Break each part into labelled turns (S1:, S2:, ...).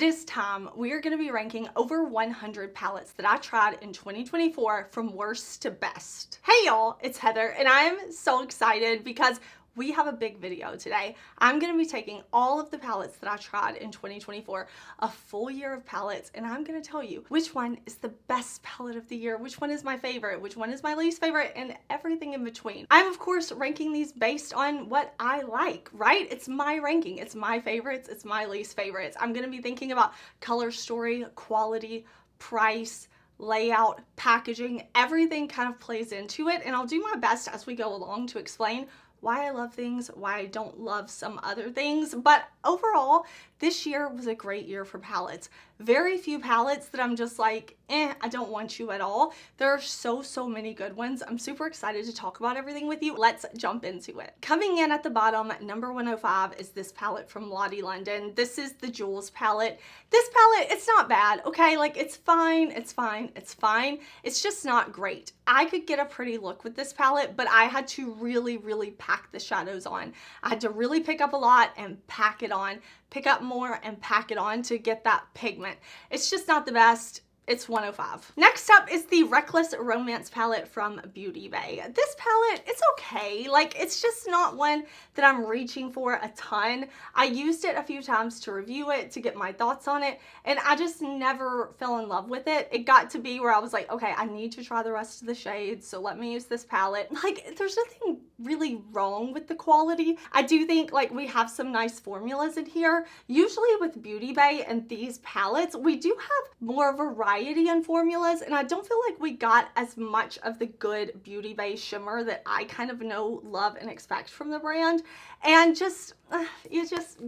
S1: is time. We are going to be ranking over 100 palettes that I tried in 2024 from worst to best. Hey y'all, it's Heather and I'm so excited because we have a big video today. I'm going to be taking all of the palettes that I tried in 2024, a full year of palettes, and I'm going to tell you which one is the best palette of the year, which one is my favorite, which one is my least favorite, and everything in between. I'm of course ranking these based on what I like, right? It's my ranking. It's my favorites. It's my least favorites. I'm going to be thinking about color story, quality, price, layout, packaging, everything kind of plays into it, and I'll do my best as we go along to explain why I love things, why I don't love some other things. But overall, this year was a great year for palettes. Very few palettes that I'm just like, I don't want you at all. There are so many good ones. I'm super excited to talk about everything with you. Let's jump into it. Coming in at the bottom, number 105 is this palette from Lottie London. This is the Jewels palette. This palette, it's not bad, okay? Like, it's fine, it's fine, it's fine. It's just not great. I could get a pretty look with this palette, but I had to really pack the shadows on. I had to really pick up a lot and pack it on, pick up more and pack it on to get that pigment. It's just not the best. It's 105. Next up is the Reckless Romance palette from Beaute Bay. This palette, it's okay. Like, it's just not one that I'm reaching for a ton. I used it a few times to review it, to get my thoughts on it, and I just never fell in love with it. It got to be where I was like, okay, I need to try the rest of the shades, so let me use this palette. Like, there's nothing really wrong with the quality. I do think, like, we have some nice formulas in here. Usually with Beaute Bay and these palettes, we do have more variety in formulas, and I don't feel like we got as much of the good Beaute Bay shimmer that I kind of know, love, and expect from the brand, and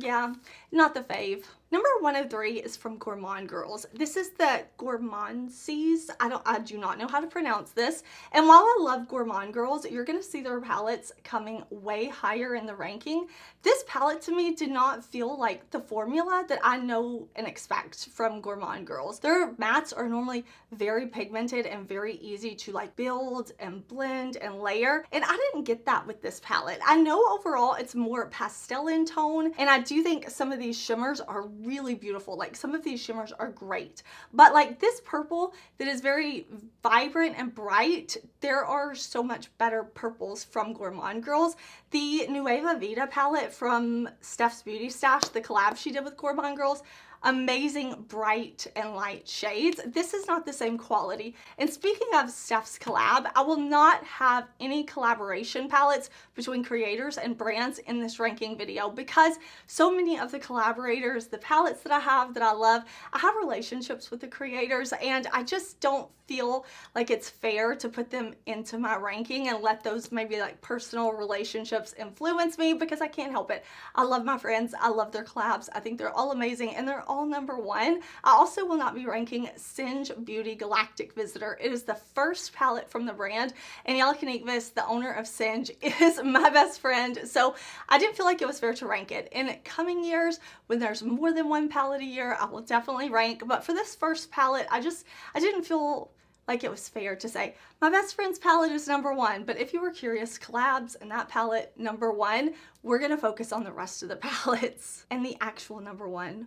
S1: yeah, not the fave. Number 103 is from Gourmande Girls. This is the Gourmandes. I do not know how to pronounce this. And while I love Gourmande Girls, you're going to see their palettes coming way higher in the ranking. This palette to me did not feel like the formula that I know and expect from Gourmande Girls. Their mattes are normally very pigmented and very easy to like build and blend and layer. And I didn't get that with this palette. I know overall it's more pastel in tone, and I do think some of these shimmers are really beautiful. Like, some of these shimmers are great, but like this purple that is very vibrant and bright, there are so much better purples from Gourmande Girls. The Nueva Vida palette from Steph's Beauty Stash, the collab she did with Gourmande Girls, amazing bright and light shades. This is not the same quality. And speaking of Steph's collab, I will not have any collaboration palettes between creators and brands in this ranking video because so many of the collaborators, the palettes that I have that I love, I have relationships with the creators, and I just don't feel like it's fair to put them into my ranking and let those maybe like personal relationships influence me, because I can't help it. I love my friends. I love their collabs. I think they're all amazing and they're all number one. I also will not be ranking Singe Beauty Galactic Visitor. It is the first palette from the brand, and Yala Kanikvis, the owner of Singe, is my best friend, so I didn't feel like it was fair to rank it. In coming years, when there's more than one palette a year, I will definitely rank, but for this first palette, I didn't feel like it was fair to say my best friend's palette is number one. But if you were curious, collabs and that palette number one, we're gonna focus on the rest of the palettes, and the actual number one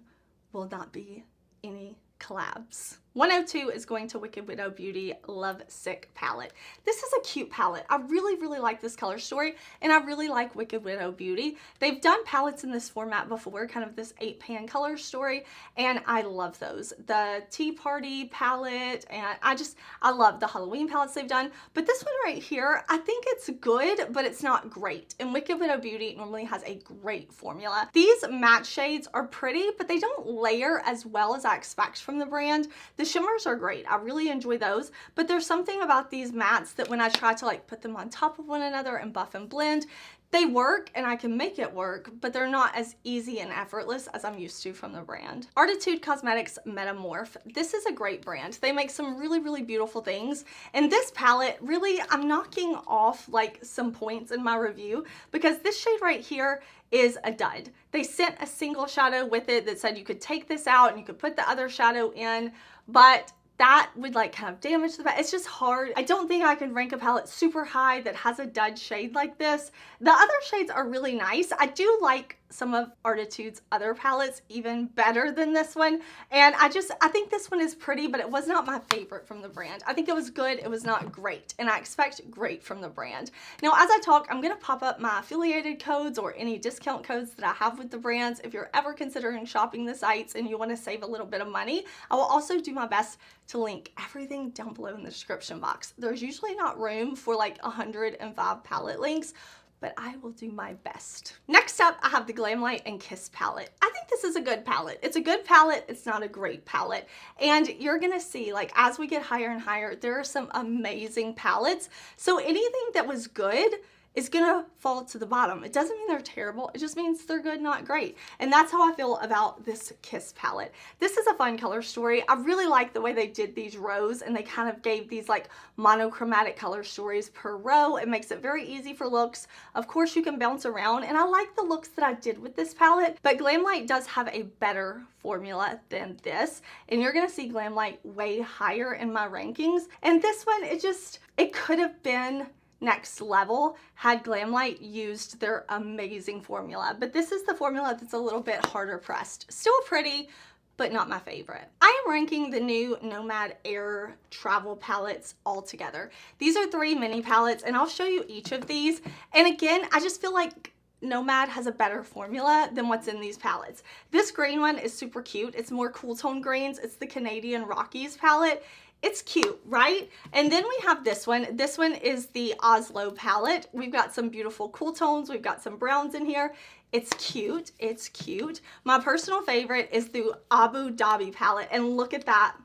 S1: will not be any collabs. 102 is going to Wicked Widow Beauty Love Sick palette. This is a cute palette. I really like this color story, and I really like Wicked Widow Beauty. They've done palettes in this format before, kind of this 8-pan color story, and I love those. The Tea Party palette, and I love the Halloween palettes they've done, but this one right here, I think it's good, but it's not great. And Wicked Widow Beauty normally has a great formula. These matte shades are pretty, but they don't layer as well as I expect from the brand. The shimmers are great. I really enjoy those, but there's something about these mattes that when I try to like put them on top of one another and buff and blend, they work and I can make it work, but they're not as easy and effortless as I'm used to from the brand. Arttitude Cosmetics Metamorph. This is a great brand. They make some really beautiful things. And this palette, really, I'm knocking off like some points in my review because this shade right here is a dud. They sent a single shadow with it that said you could take this out and you could put the other shadow in, but that would like kind of damage the palette. It's just hard. I don't think I can rank a palette super high that has a dud shade like this. The other shades are really nice. I do like some of Arttitude's other palettes even better than this one. And I think this one is pretty, but it was not my favorite from the brand. I think it was good, it was not great, and I expect great from the brand. Now, as I talk, I'm gonna pop up my affiliated codes or any discount codes that I have with the brands. If you're ever considering shopping the sites and you wanna save a little bit of money, I will also do my best to link everything down below in the description box. There's usually not room for like 105 palette links, but I will do my best. Next up, I have the GlamLite and Kiss palette. I think this is a good palette. It's a good palette, it's not a great palette. And you're gonna see, like, as we get higher and higher, there are some amazing palettes. So anything that was good is gonna fall to the bottom. It doesn't mean they're terrible, it just means they're good, not great. And that's how I feel about this Kiss palette. This is a fun color story. I really like the way they did these rows, and they kind of gave these like monochromatic color stories per row. It makes it very easy for looks. Of course, you can bounce around, and I like the looks that I did with this palette, but GlamLite does have a better formula than this, and you're gonna see GlamLite way higher in my rankings. And this one, it could have been next level had GlamLite used their amazing formula, but this is the formula that's a little bit harder pressed. Still pretty, but not my favorite. I am ranking the new Nomad Air travel palettes all together. These are 3 mini palettes, and I'll show you each of these. And again, I just feel like Nomad has a better formula than what's in these palettes. This green one is super cute. It's more cool tone greens. It's the Canadian Rockies palette. It's cute, right? And then we have this one. This one is the Oslo palette. We've got some beautiful cool tones. We've got some browns in here. It's cute. It's cute. My personal favorite is the Abu Dhabi palette. And look at that.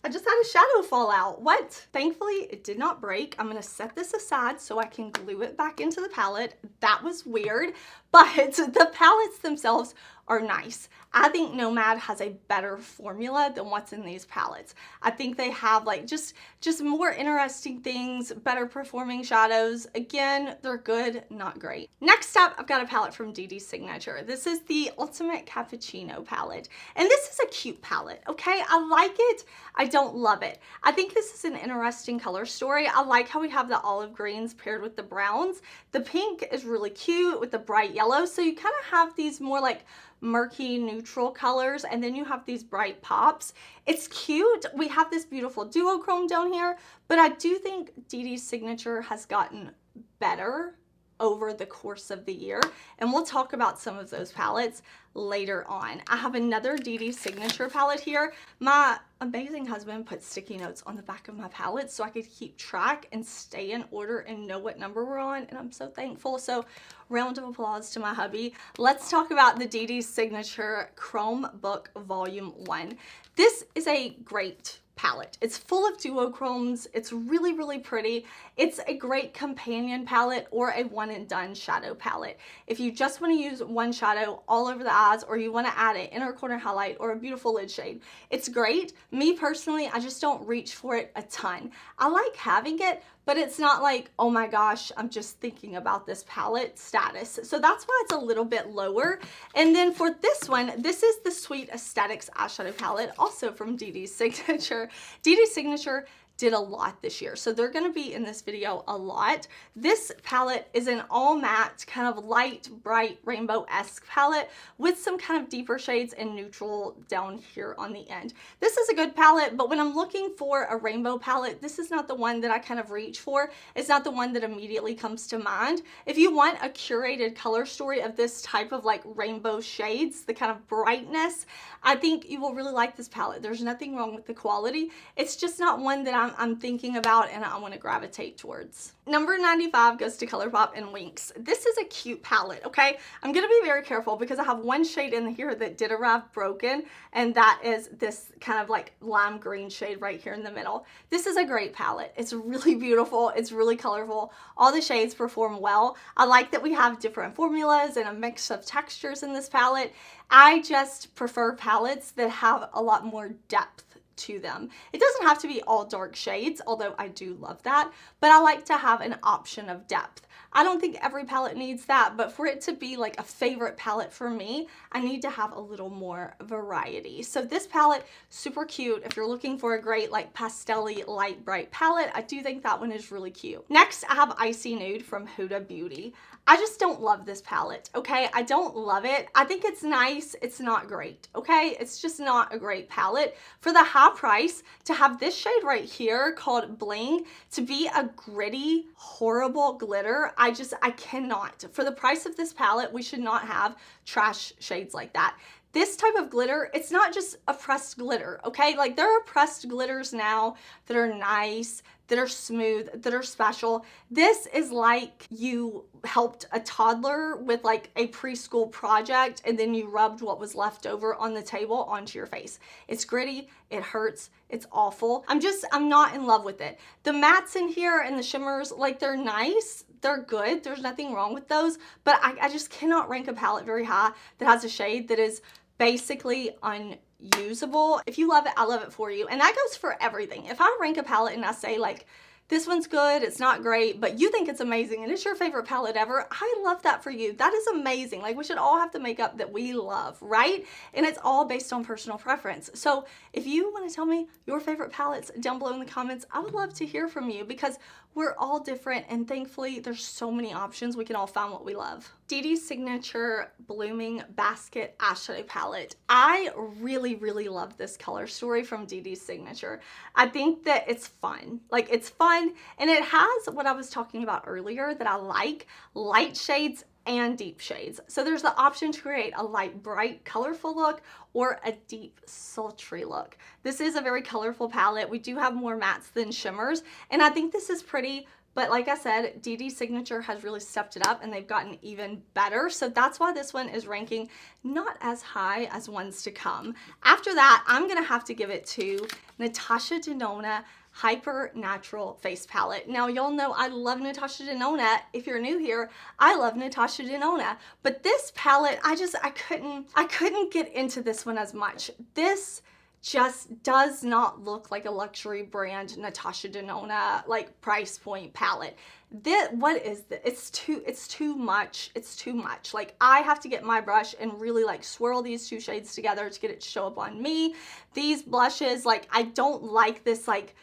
S1: I just had a shadow fall out. What? Thankfully, it did not break. I'm gonna set this aside so I can glue it back into the palette. That was weird, but the palettes themselves are nice. I think Nomad has a better formula than what's in these palettes. I think they have like just more interesting things, better performing shadows. Again, they're good, not great. Next up, I've got a palette from DeDe Signature. This is the Ultimate Cappuccino palette. And this is a cute palette, okay? I like it, I don't love it. I think this is an interesting color story. I like how we have the olive greens paired with the browns. The pink is really cute with the bright yellow. So you kind of have these more like murky neutral colors, and then you have these bright pops. It's cute. We have this beautiful duochrome down here, but I do think DeDe Signature has gotten better over the course of the year, and we'll talk about some of those palettes later on. I have another DeDe Signature palette here. My amazing husband put sticky notes on the back of my palette so I could keep track and stay in order and know what number we're on, and I'm so thankful. So round of applause to my hubby. Let's talk about the DeDe Signature Chrome Book Volume 1. This is a great palette. It's full of duochromes. It's really, really pretty. It's a great companion palette or a one and done shadow palette. If you just want to use one shadow all over the eyes, or you want to add an inner corner highlight or a beautiful lid shade, it's great. Me personally, I just don't reach for it a ton. I like having it, but it's not like, oh my gosh, I'm just thinking about this palette status. So that's why it's a little bit lower. And then for this one, this is the Sweet Aesthetics eyeshadow palette, also from DeDe Signature. DeDe Signature did a lot this year, so they're going to be in this video a lot. This palette is an all matte, kind of light, bright, rainbow-esque palette with some kind of deeper shades and neutral down here on the end. This is a good palette, but when I'm looking for a rainbow palette, this is not the one that I kind of reach for. It's not the one that immediately comes to mind. If you want a curated color story of this type of like rainbow shades, the kind of brightness, I think you will really like this palette. There's nothing wrong with the quality. It's just not one that I'm thinking about and I want to gravitate towards. Number 95 goes to ColourPop and Winx. This is a cute palette, okay? I'm going to be very careful because I have one shade in here that did arrive broken, and that is this kind of like lime green shade right here in the middle. This is a great palette. It's really beautiful. It's really colorful. All the shades perform well. I like that we have different formulas and a mix of textures in this palette. I just prefer palettes that have a lot more depth to them. It doesn't have to be all dark shades, although I do love that, but I like to have an option of depth. I don't think every palette needs that, but for it to be like a favorite palette for me, I need to have a little more variety. So this palette, super cute. If you're looking for a great like pastel-y light bright palette, I do think that one is really cute. Next, I have Icy Nude from Huda Beauty. I just don't love this palette, okay? I don't love it. I think it's nice. It's not great, okay? It's just not a great palette. For the high price, to have this shade right here called Bling, to be a gritty, horrible glitter, I cannot. For the price of this palette, we should not have trash shades like that. This type of glitter, it's not just a pressed glitter, okay? Like there are pressed glitters now that are nice, that are smooth, that are special. This is like you helped a toddler with like a preschool project and then you rubbed what was left over on the table onto your face. It's gritty, it hurts, it's awful. I'm not in love with it. The mattes in here and the shimmers, like they're nice, they're good, there's nothing wrong with those, but I just cannot rank a palette very high that has a shade that is basically unusable. If you love it, I love it for you. And that goes for everything. If I rank a palette and I say like, this one's good, it's not great, but you think it's amazing and it's your favorite palette ever, I love that for you. That is amazing. Like we should all have the makeup that we love, right? And it's all based on personal preference. So if you want to tell me your favorite palettes down below in the comments, I would love to hear from you because we're all different and thankfully there's so many options. We can all find what we love. DeDe's Signature Blooming Basket Eyeshadow Palette. I really, really love this color story from DeDe's Signature. I think that it's fun. Like it's fun and it has what I was talking about earlier that I like, light shades and deep shades. So there's the option to create a light, bright, colorful look or a deep, sultry look. This is a very colorful palette. We do have more mattes than shimmers, and I think this is pretty, but like I said, DeDe's Signature has really stepped it up and they've gotten even better. So that's why this one is ranking not as high as ones to come. After that, I'm gonna have to give it to Natasha Denona Hyper Natural Face Palette. Now, y'all know I love Natasha Denona. If you're new here, I love Natasha Denona. But this palette, I couldn't get into this one as much. This just does not look like a luxury brand Natasha Denona like price point palette. What is this? It's too much. It's too much. Like I have to get my brush and really like swirl these two shades together to get it to show up on me. These blushes, like I don't like this like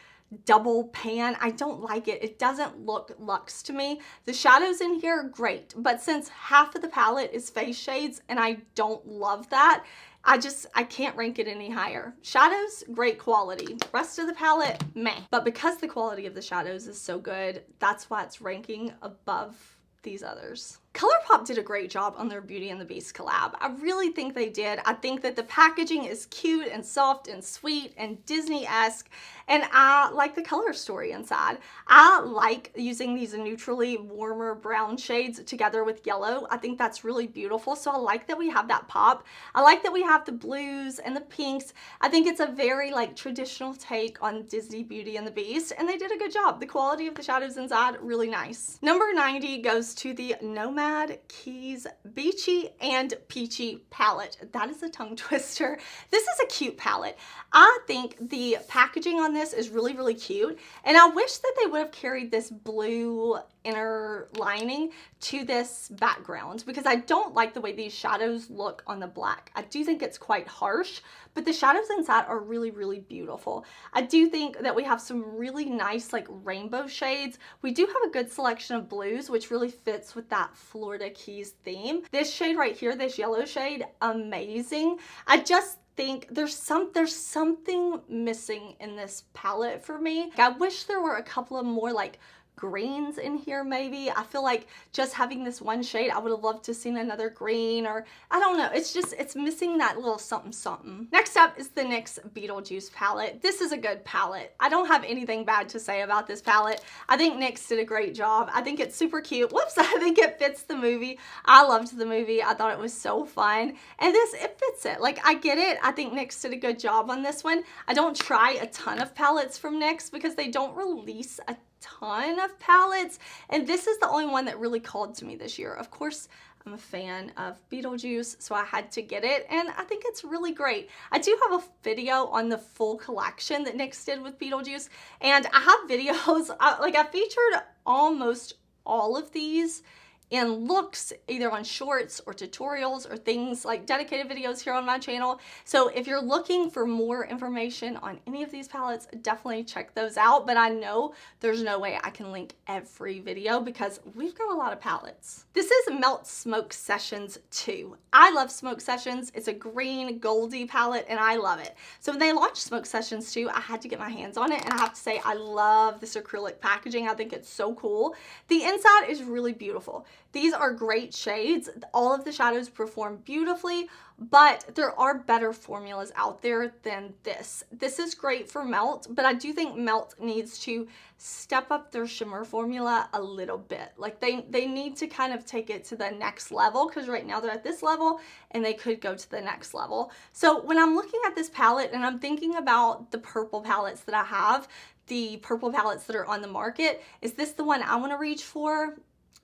S1: double pan. I don't like it. It doesn't look luxe to me. The shadows in here are great, but since half of the palette is face shades and I don't love that, I can't rank it any higher. Shadows, great quality. Rest of the palette, meh. But because the quality of the shadows is so good, that's why it's ranking above these others. ColourPop did a great job on their Beauty and the Beast collab. I really think they did. I think that the packaging is cute and soft and sweet and Disney-esque, and I like the color story inside. I like using these neutrally warmer brown shades together with yellow. I think that's really beautiful, so I like that we have that pop. I like that we have the blues and the pinks. I think it's a very like traditional take on Disney Beauty and the Beast, and they did a good job. The quality of the shadows inside, really nice. Number 90 goes to the Nomad Keys Beachy and Peachy palette. That is a tongue twister. This is a cute palette. I think the packaging on this is really, really cute. And I wish that they would have carried this blue inner lining to this background because I don't like the way these shadows look on the black. I do think it's quite harsh, but the shadows inside are really, really beautiful. I do think that we have some really nice like rainbow shades. We do have a good selection of blues, which really fits with that Florida Keys theme. This shade right here, this yellow shade, amazing. I just think there's something missing in this palette for me. I wish there were a couple of more like greens in here maybe. I feel like just having this one shade, I would have loved to seen another green, or I don't know. It's missing that little something something. Next up is the NYX Beetlejuice palette. This is a good palette. I don't have anything bad to say about this palette. I think NYX did a great job. I think it's super cute. Whoops, I think it fits the movie. I loved the movie. I thought it was so fun. And it fits it. Like, I get it. I think NYX did a good job on this one. I don't try a ton of palettes from NYX because they don't release a ton of palettes, and this is the only one that really called to me this year. Of course, I'm a fan of Beetlejuice, so I had to get it, and I think it's really great. I do have a video on the full collection that NYX did with Beetlejuice, and I have videos, I featured almost all of these in looks, either on shorts or tutorials or things like dedicated videos here on my channel. So if you're looking for more information on any of these palettes, definitely check those out. But I know there's no way I can link every video because we've got a lot of palettes. This is Melt Smoke Sessions 2. I love Smoke Sessions. It's a green goldy palette and I love it. So when they launched Smoke Sessions 2, I had to get my hands on it, and I have to say I love this acrylic packaging. I think it's so cool. The inside is really beautiful. These are great shades. All of the shadows perform beautifully, but there are better formulas out there than this. This is great for Melt, but I do think Melt needs to step up their shimmer formula a little bit. Like they need to kind of take it to the next level, because right now they're at this level and they could go to the next level. So when I'm looking at this palette and I'm thinking about the purple palettes that I have, the purple palettes that are on the market, is this the one I want to reach for?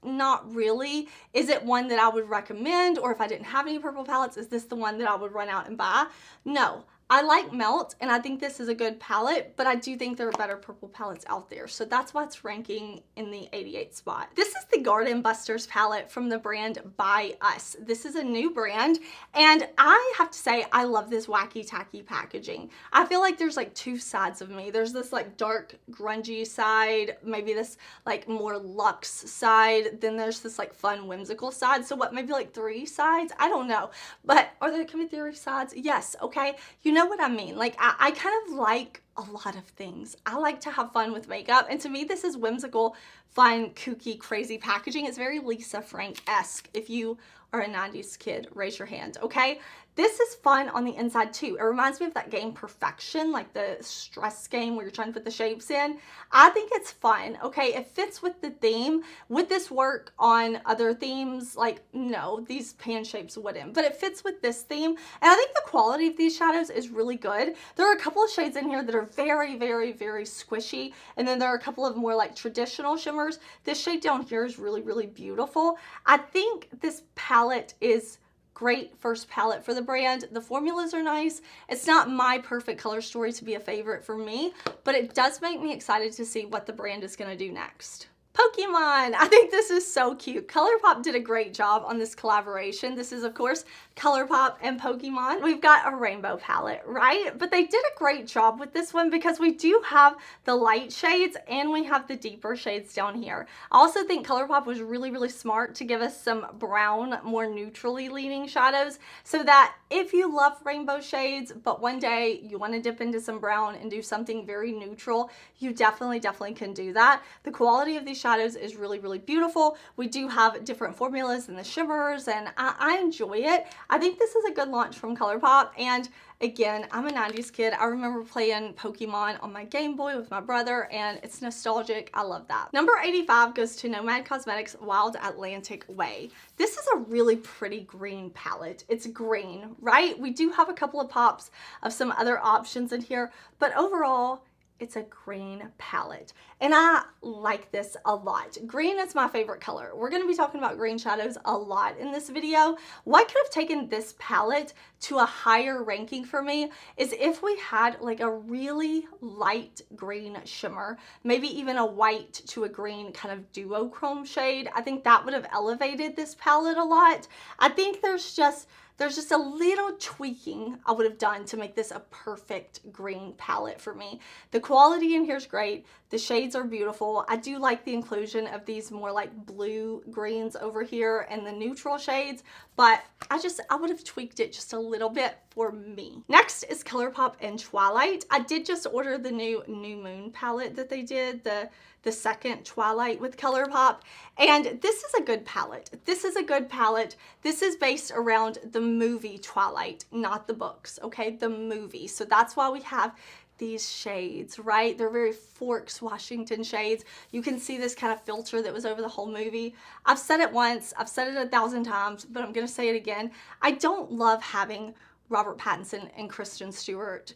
S1: Not really. Is it one that I would recommend? Or if I didn't have any purple palettes, is this the one that I would run out and buy? No. I like Melt and I think this is a good palette, but I do think there are better purple palettes out there. So that's why it's ranking in the 88th spot. This is the Garden Busters palette from the brand By Us. This is a new brand and I have to say I love this wacky tacky packaging. I feel like there's like two sides of me. There's this like dark grungy side, maybe this like more luxe side, then there's this like fun whimsical side. So what, maybe like three sides? I don't know. But are there could be three sides? Yes, okay. You know what I mean? Like I kind of like a lot of things. I like to have fun with makeup, and to me this is whimsical, fun, kooky, crazy packaging. It's very Lisa Frank-esque. If you are a 90s kid, raise your hand, okay? This is fun on the inside too. It reminds me of that game Perfection, like the stress game where you're trying to put the shapes in. I think it's fun, okay? It fits with the theme. Would this work on other themes? Like, no, these pan shapes wouldn't, but it fits with this theme. And I think the quality of these shadows is really good. There are a couple of shades in here that are very, very, very squishy. And then there are a couple of more like traditional shimmers. This shade down here is really, really beautiful. I think this palette is great first palette for the brand. The formulas are nice. It's not my perfect color story to be a favorite for me, but it does make me excited to see what the brand is going to do next. Pokemon. I think this is so cute. ColourPop did a great job on this collaboration. This is, of course, ColourPop and Pokemon. We've got a rainbow palette, right? But they did a great job with this one because we do have the light shades and we have the deeper shades down here. I also think ColourPop was really, really smart to give us some brown, more neutrally leaning shadows, so that if you love rainbow shades, but one day you want to dip into some brown and do something very neutral, you definitely can do that. The quality of these shadows is really, really beautiful. We do have different formulas in the shimmers and I enjoy it. I think this is a good launch from ColourPop, and again, I'm a 90s kid. I remember playing Pokemon on my Game Boy with my brother and it's nostalgic. I love that. Number 85 goes to Nomad Cosmetics Wild Atlantic Way. This is a really pretty green palette. It's green, right? We do have a couple of pops of some other options in here, but overall, it's a green palette and I like this a lot. Green is my favorite color. We're going to be talking about green shadows a lot in this video. What could have taken this palette to a higher ranking for me is if we had like a really light green shimmer, maybe even a white to a green kind of duochrome shade. I think that would have elevated this palette a lot. I think there's just a little tweaking I would have done to make this a perfect green palette for me. The quality in here is great. The shades are beautiful. I do like the inclusion of these more like blue greens over here and the neutral shades, but I would have tweaked it just a little bit for me. Next is ColourPop and Twilight. I did just order the new Moon palette that they did, the second Twilight with ColourPop, and this is a good palette. This is a good palette. This is based around the movie Twilight, not the books, okay? The movie. So that's why we have these shades, right? They're very Forks Washington shades. You can see this kind of filter that was over the whole movie. I've said it once, I've said it 1,000 times, but I'm gonna say it again. I don't love having Robert Pattinson and Kristen Stewart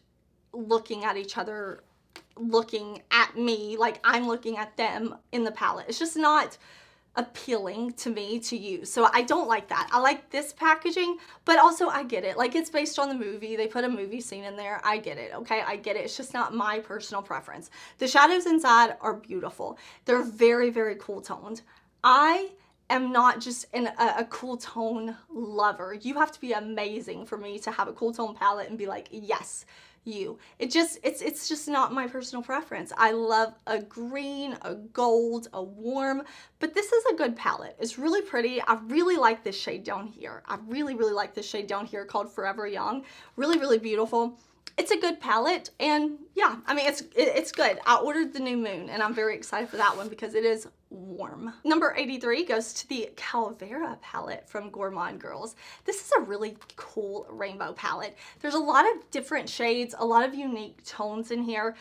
S1: looking at each other, looking at me like I'm looking at them in the palette. It's just not appealing to me to use. So I don't like that. I like this packaging, but also I get it. Like, it's based on the movie. They put a movie scene in there. I get it, okay? I get it. It's just not my personal preference. The shadows inside are beautiful. They're very, very cool toned. I am not just a cool tone lover. You have to be amazing for me to have a cool tone palette and be like, yes, you. It's just not my personal preference. I love a green, a gold, a warm, but this is a good palette. It's really pretty. I really like this shade down here. I really like this shade down here called Forever Young. Really beautiful. It's a good palette, and yeah, I mean, it's good. I ordered the New Moon, and I'm very excited for that one because it is warm. Number 83 goes to the Calvera palette from Gourmande Girls. This is a really cool rainbow palette. There's a lot of different shades, a lot of unique tones in here.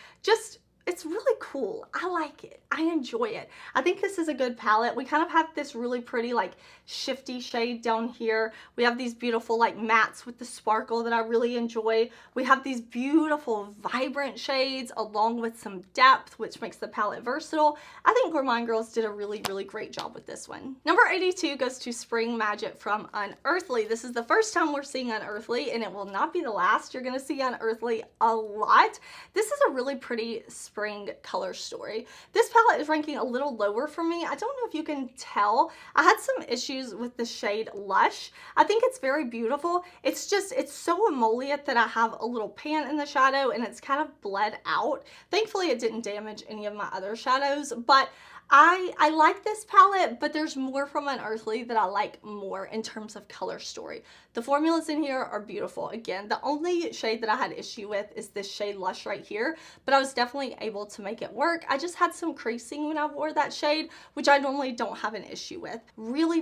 S1: It's really cool. I like it. I enjoy it. I think this is a good palette. We kind of have this really pretty like shifty shade down here. We have these beautiful like mattes with the sparkle that I really enjoy. We have these beautiful vibrant shades along with some depth, which makes the palette versatile. I think Gourmande Girls did a really great job with this one. Number 82 goes to Spring Magic from Unearthly. This is the first time we're seeing Unearthly, and it will not be the last. You're going to see Unearthly a lot. This is a really pretty spring color story. This palette is ranking a little lower for me. I don't know if you can tell. I had some issues with the shade Lush. I think it's very beautiful. It's so emollient that I have a little pan in the shadow and it's kind of bled out. Thankfully, it didn't damage any of my other shadows, but I like this palette, but there's more from Unearthly that I like more in terms of color story. The formulas in here are beautiful. Again, the only shade that I had issue with is this shade Lush right here, but I was definitely able to make it work. I just had some creasing when I wore that shade, which I normally don't have an issue with. Really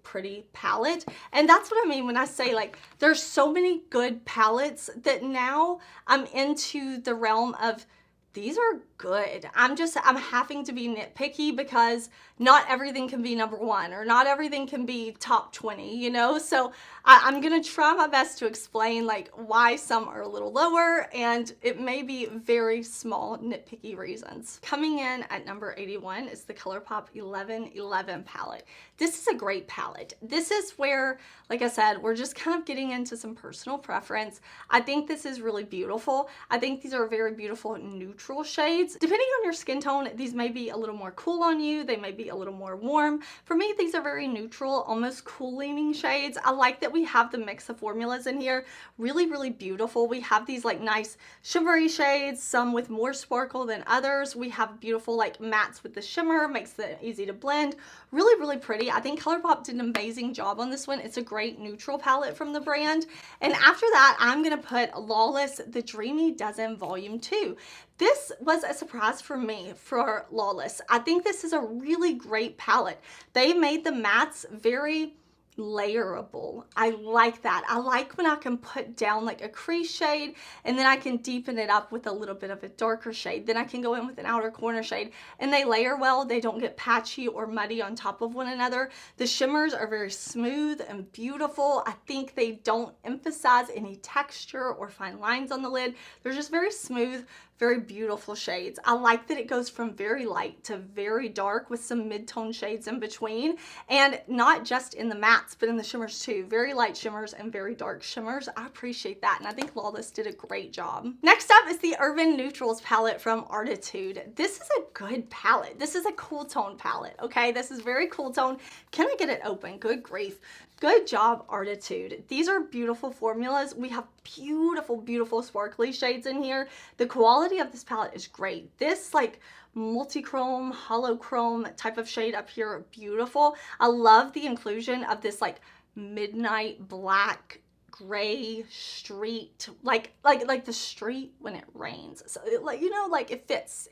S1: pretty palette. And that's what I mean when I say like, there's so many good palettes that now I'm into the realm of these are good. I'm having to be nitpicky because not everything can be number one or not everything can be top 20, you know? So I'm gonna try my best to explain like why some are a little lower, and it may be very small nitpicky reasons. Coming in at number 81 is the ColourPop 1111 palette. This is a great palette. This is where, like I said, we're just kind of getting into some personal preference. I think this is really beautiful. I think these are very beautiful neutral shades. Depending on your skin tone, these may be a little more cool on you. They may be a little more warm. For me, these are very neutral, almost cool leaning shades. I like that we have the mix of formulas in here. Really beautiful. We have these like nice shimmery shades, some with more sparkle than others. We have beautiful like mattes with the shimmer, makes it easy to blend. Really pretty. I think ColourPop did an amazing job on this one. It's a great neutral palette from the brand. And after that, I'm gonna put Lawless The Dreamy Dozen Volume 2. This was a surprise for me for Lawless. I think this is a really great palette. They made the mattes very layerable. I like that. I like when I can put down like a crease shade and then I can deepen it up with a little bit of a darker shade. Then I can go in with an outer corner shade and they layer well. They don't get patchy or muddy on top of one another. The shimmers are very smooth and beautiful. I think they don't emphasize any texture or fine lines on the lid. They're just very smooth, very beautiful shades. I like that it goes from very light to very dark with some mid-tone shades in between, and not just in the mattes, but in the shimmers too. Very light shimmers and very dark shimmers. I appreciate that, and I think Lawless did a great job. Next up is the Urban Neutrals palette from Arttitude. This is a good palette. This is a cool tone palette, okay? This is very cool tone. Can I get it open? Good grief. Good job, Arttitude. These are beautiful formulas. We have beautiful sparkly shades in here. The quality of this palette is great. This like multi-chrome, holochrome type of shade up here, beautiful. I love the inclusion of this like midnight black gray street, like the street when it rains. So like, you know, like it fits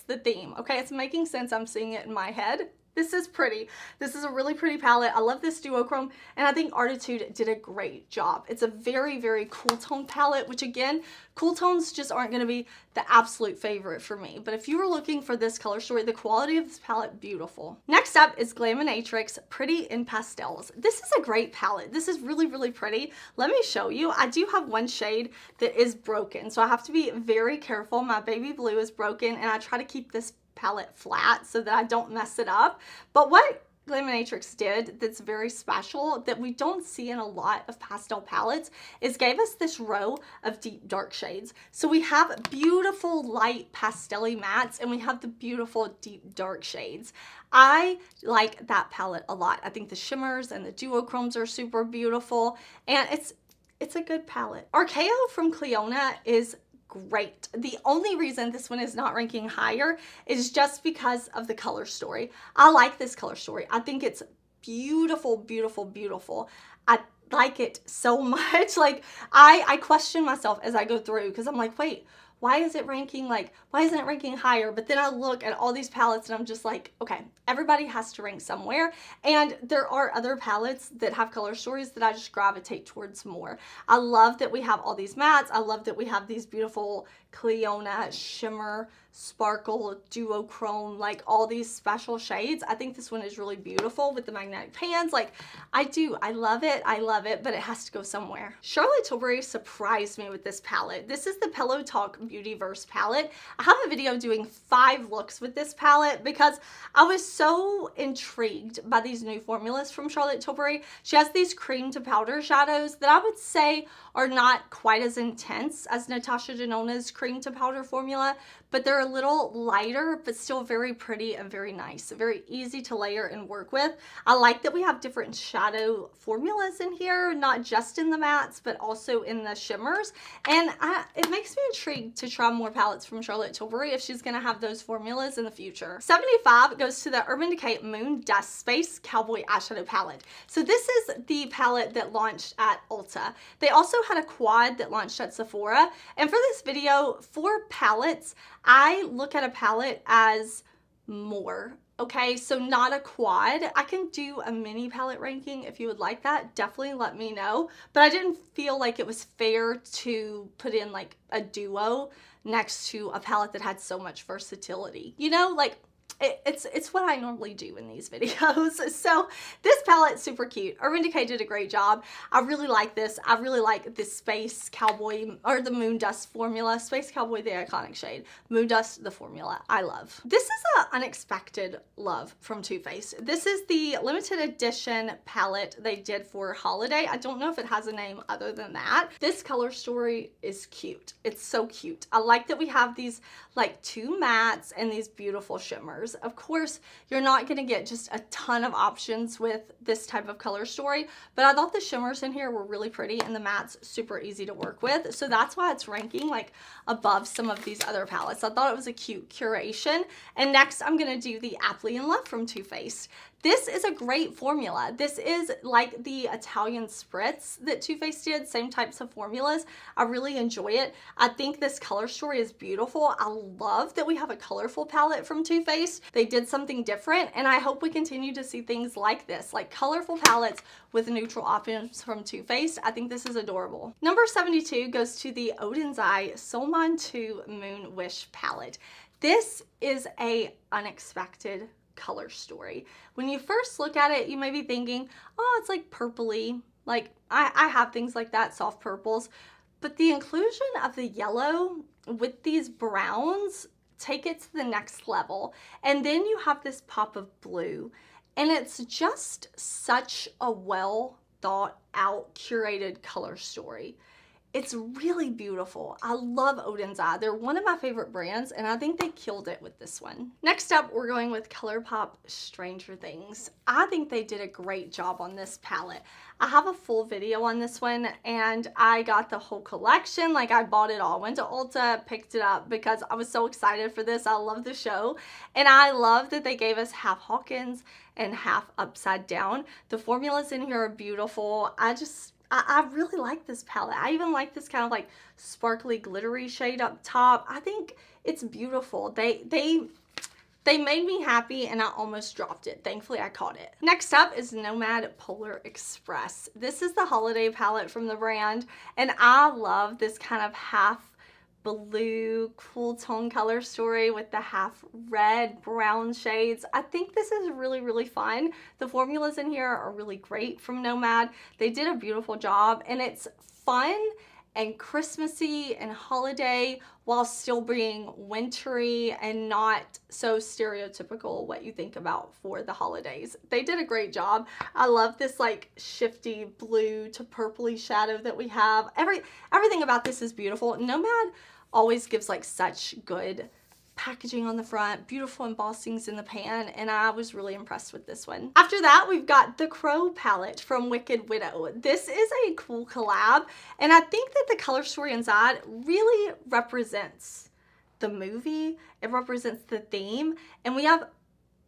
S1: the theme. Okay, it's making sense. I'm seeing it in my head. This is pretty. This is a really pretty palette. I love this duochrome, and I think Arttitude did a great job. It's a very cool tone palette, which again, cool tones just aren't going to be the absolute favorite for me. But if you were looking for this color story, the quality of this palette, beautiful. Next up is Glaminatrix Pretty in Pastels. This is a great palette. This is really pretty. Let me show you. I do have one shade that is broken, so I have to be very careful. My baby blue is broken, and I try to keep this palette flat so that I don't mess it up. But what Glaminatrix did that's very special that we don't see in a lot of pastel palettes is gave us this row of deep dark shades. So we have beautiful light pastel-y mattes and we have the beautiful deep dark shades. I like that palette a lot. I think the shimmers and the duochromes are super beautiful, and it's a good palette. Archeo from Clionadh is great. The only reason this one is not ranking higher is just because of the color story. I like this color story. I think it's beautiful, beautiful, beautiful. I like it so much. Like I question myself as I go through because I'm like, wait, why isn't it ranking higher? But then I look at all these palettes and I'm just like, okay, everybody has to rank somewhere. And there are other palettes that have color stories that I just gravitate towards more. I love that we have all these mattes. I love that we have these beautiful Clionadh shimmer, sparkle, duochrome, like all these special shades. I think this one is really beautiful with the magnetic pans. Like I love it, but it has to go somewhere. Charlotte Tilbury surprised me with this palette. This is the Pillow Talk Beautyverse palette. I have a video doing 5 looks with this palette because I was so intrigued by these new formulas from Charlotte Tilbury. She has these cream to powder shadows that I would say are not quite as intense as Natasha Denona's cream to powder formula, but they're a little lighter, but still very pretty and very nice. Very easy to layer and work with. I like that we have different shadow formulas in here, not just in the mattes, but also in the shimmers. And it makes me intrigued to try more palettes from Charlotte Tilbury if she's gonna have those formulas in the future. 75 goes to the Urban Decay Moon Dust Space Cowboy Eyeshadow Palette. So this is the palette that launched at Ulta. They also had a quad that launched at Sephora. And for this video, for palettes, I look at a palette as more. Okay, so not a quad. I can do a mini palette ranking if you would like that. Definitely let me know. But I didn't feel like it was fair to put in like a duo next to a palette that had so much versatility. You know, like it's what I normally do in these videos. So this palette's super cute. Urban Decay did a great job. I really like this. I really like this Space Cowboy or the Moon Dust formula. Space Cowboy, the iconic shade. Moon Dust, the formula. I love. This is an unexpected love from Too Faced. This is the limited edition palette they did for holiday. I don't know if it has a name other than that. This color story is cute. It's so cute. I like that we have these like 2 mattes and these beautiful shimmers. Of course, you're not going to get just a ton of options with this type of color story, but I thought the shimmers in here were really pretty and the mattes super easy to work with. So that's why it's ranking like above some of these other palettes. I thought it was a cute curation. And next I'm going to do the Aptly in Love from Too Faced. This is a great formula. This is like the Italian spritz that Too Faced did, same types of formulas. I really enjoy it. I think this color story is beautiful. I love that we have a colorful palette from Too Faced. They did something different, and I hope we continue to see things like this, like colorful palettes with neutral options from Too Faced. I think this is adorable. Number 72 goes to the Oden's Eye Solmon 2 Moon Wish palette. This is a unexpected color story. When you first look at it, you may be thinking, oh, it's like purpley. Like I have things like that, soft purples, but the inclusion of the yellow with these browns take it to the next level. And then you have this pop of blue, and it's just such a well thought out, curated color story. It's really beautiful. I love Oden's Eye. They're one of my favorite brands, and I think they killed it with this one. Next up, we're going with ColourPop Stranger Things. I think they did a great job on this palette. I have a full video on this one, and I got the whole collection. Like, I bought it all. Went to Ulta, picked it up because I was so excited for this. I love the show, and I love that they gave us half Hawkins and half Upside Down. The formulas in here are beautiful. I really like this palette. I even like this kind of like sparkly glittery shade up top. I think it's beautiful. They made me happy, and I almost dropped it. Thankfully, I caught it. Next up is Nomad Polar Express. This is the holiday palette from the brand, and I love this kind of half blue cool tone color story with the half red brown shades. I think this is really, really fun. The formulas in here are really great from Nomad. They did a beautiful job, and it's fun and Christmassy and holiday while still being wintry and not so stereotypical what you think about for the holidays. They did a great job. I love this like shifty blue to purpley shadow that we have. Everything about this is beautiful. Nomad always gives like such good packaging on the front, beautiful embossings in the pan, and I was really impressed with this one. After that, we've got the Crow palette from Wicked Widow. This is a cool collab, and I think that the color story inside really represents the movie. It represents the theme, and we have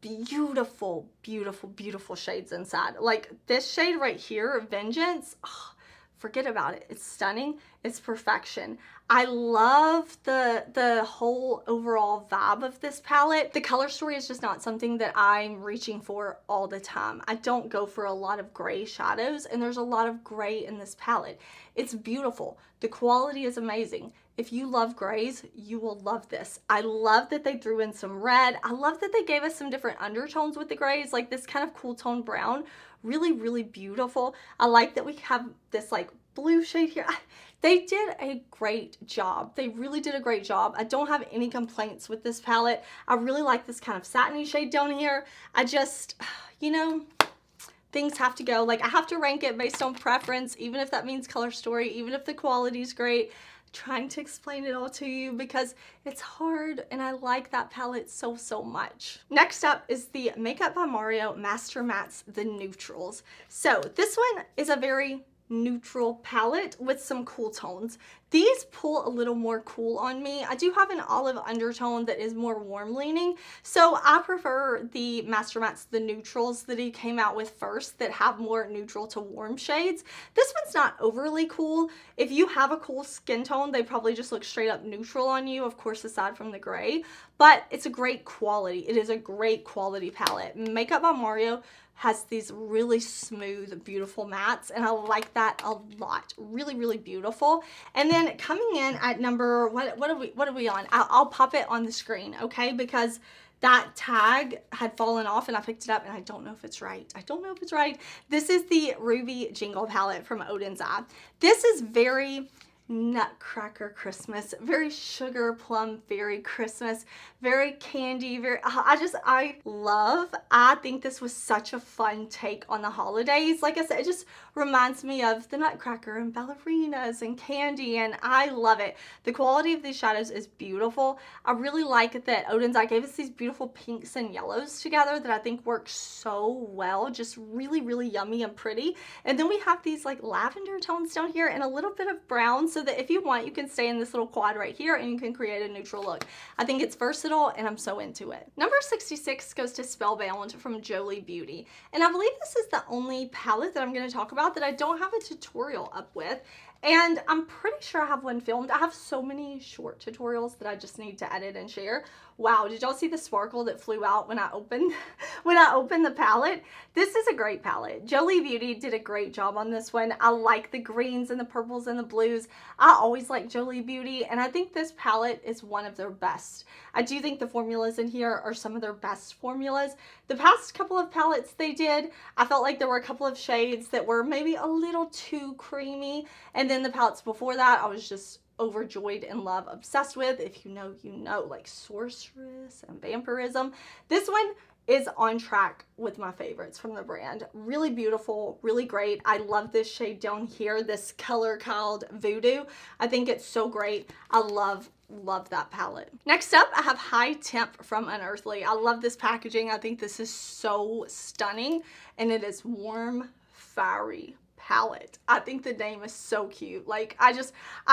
S1: beautiful, beautiful, beautiful shades inside. Like this shade right here, Vengeance, oh, forget about it. It's stunning. It's perfection. I love the whole overall vibe of this palette. The color story is just not something that I'm reaching for all the time. I don't go for a lot of gray shadows, and there's a lot of gray in this palette. It's beautiful. The quality is amazing. If you love grays, you will love this. I love that they threw in some red. I love that they gave us some different undertones with the grays, like this kind of cool tone brown. Really, really beautiful. I like that we have this like blue shade here. They did a great job. They really did a great job. I don't have any complaints with this palette. I really like this kind of satiny shade down here. I just, you know, things have to go. Like I have to rank it based on preference, even if that means color story, even if the quality is great. Trying to explain it all to you because it's hard, and I like that palette so, so much. Next up is the Makeup by Mario Master Mattes, the Neutrals. So this one is a very neutral palette with some cool tones. These pull a little more cool on me. I do have an olive undertone that is more warm leaning, so I prefer the Master Mattes, the neutrals that he came out with first that have more neutral to warm shades. This one's not overly cool. If you have a cool skin tone, they probably just look straight up neutral on you, of course aside from the gray, but it's a great quality. It is a great quality palette. Makeup by Mario has these really smooth, beautiful mattes, and I like that a lot. Really, really beautiful. And then coming in at number, what are we on? I'll pop it on the screen, okay? Because that tag had fallen off and I picked it up and I don't know if it's right. I don't know if it's right. This is the Ruby Jingle palette from Oden's Eye. This is very Nutcracker Christmas, very sugar plum fairy Christmas, very candy, very, I think this was such a fun take on the holidays. Like I said, it just reminds me of the Nutcracker and ballerinas and candy, and I love it. The quality of these shadows is beautiful. I really like that Oden's Eye gave us these beautiful pinks and yellows together that I think work so well, just really, really yummy and pretty. And then we have these like lavender tones down here and a little bit of brown, so that if you want, you can stay in this little quad right here and you can create a neutral look. I think it's versatile and I'm so into it. Number 66 goes to Spellbound from Jolie Beauty. And I believe this is the only palette that I'm going to talk about that I don't have a tutorial up with. And I'm pretty sure I have one filmed. I have so many short tutorials that I just need to edit and share. Wow, did y'all see the sparkle that flew out when I opened the palette? This is a great palette. Jolie Beauty did a great job on this one. I like the greens and the purples and the blues. I always like Jolie Beauty, and I think this palette is one of their best. I do think the formulas in here are some of their best formulas. The past couple of palettes they did, I felt like there were a couple of shades that were maybe a little too creamy, and then the palettes before that, I was just overjoyed, in love, obsessed with. If you know, you know, like Sorceress and Vampirism. This one is on track with my favorites from the brand. Really beautiful, really great. I love this shade down here, this color called Voodoo. I think it's so great. I love that palette. Next up, I have High Temp from Unearthly. I love this packaging. I think this is so stunning, and it is warm, fiery palette. I think the name is so cute. Like, I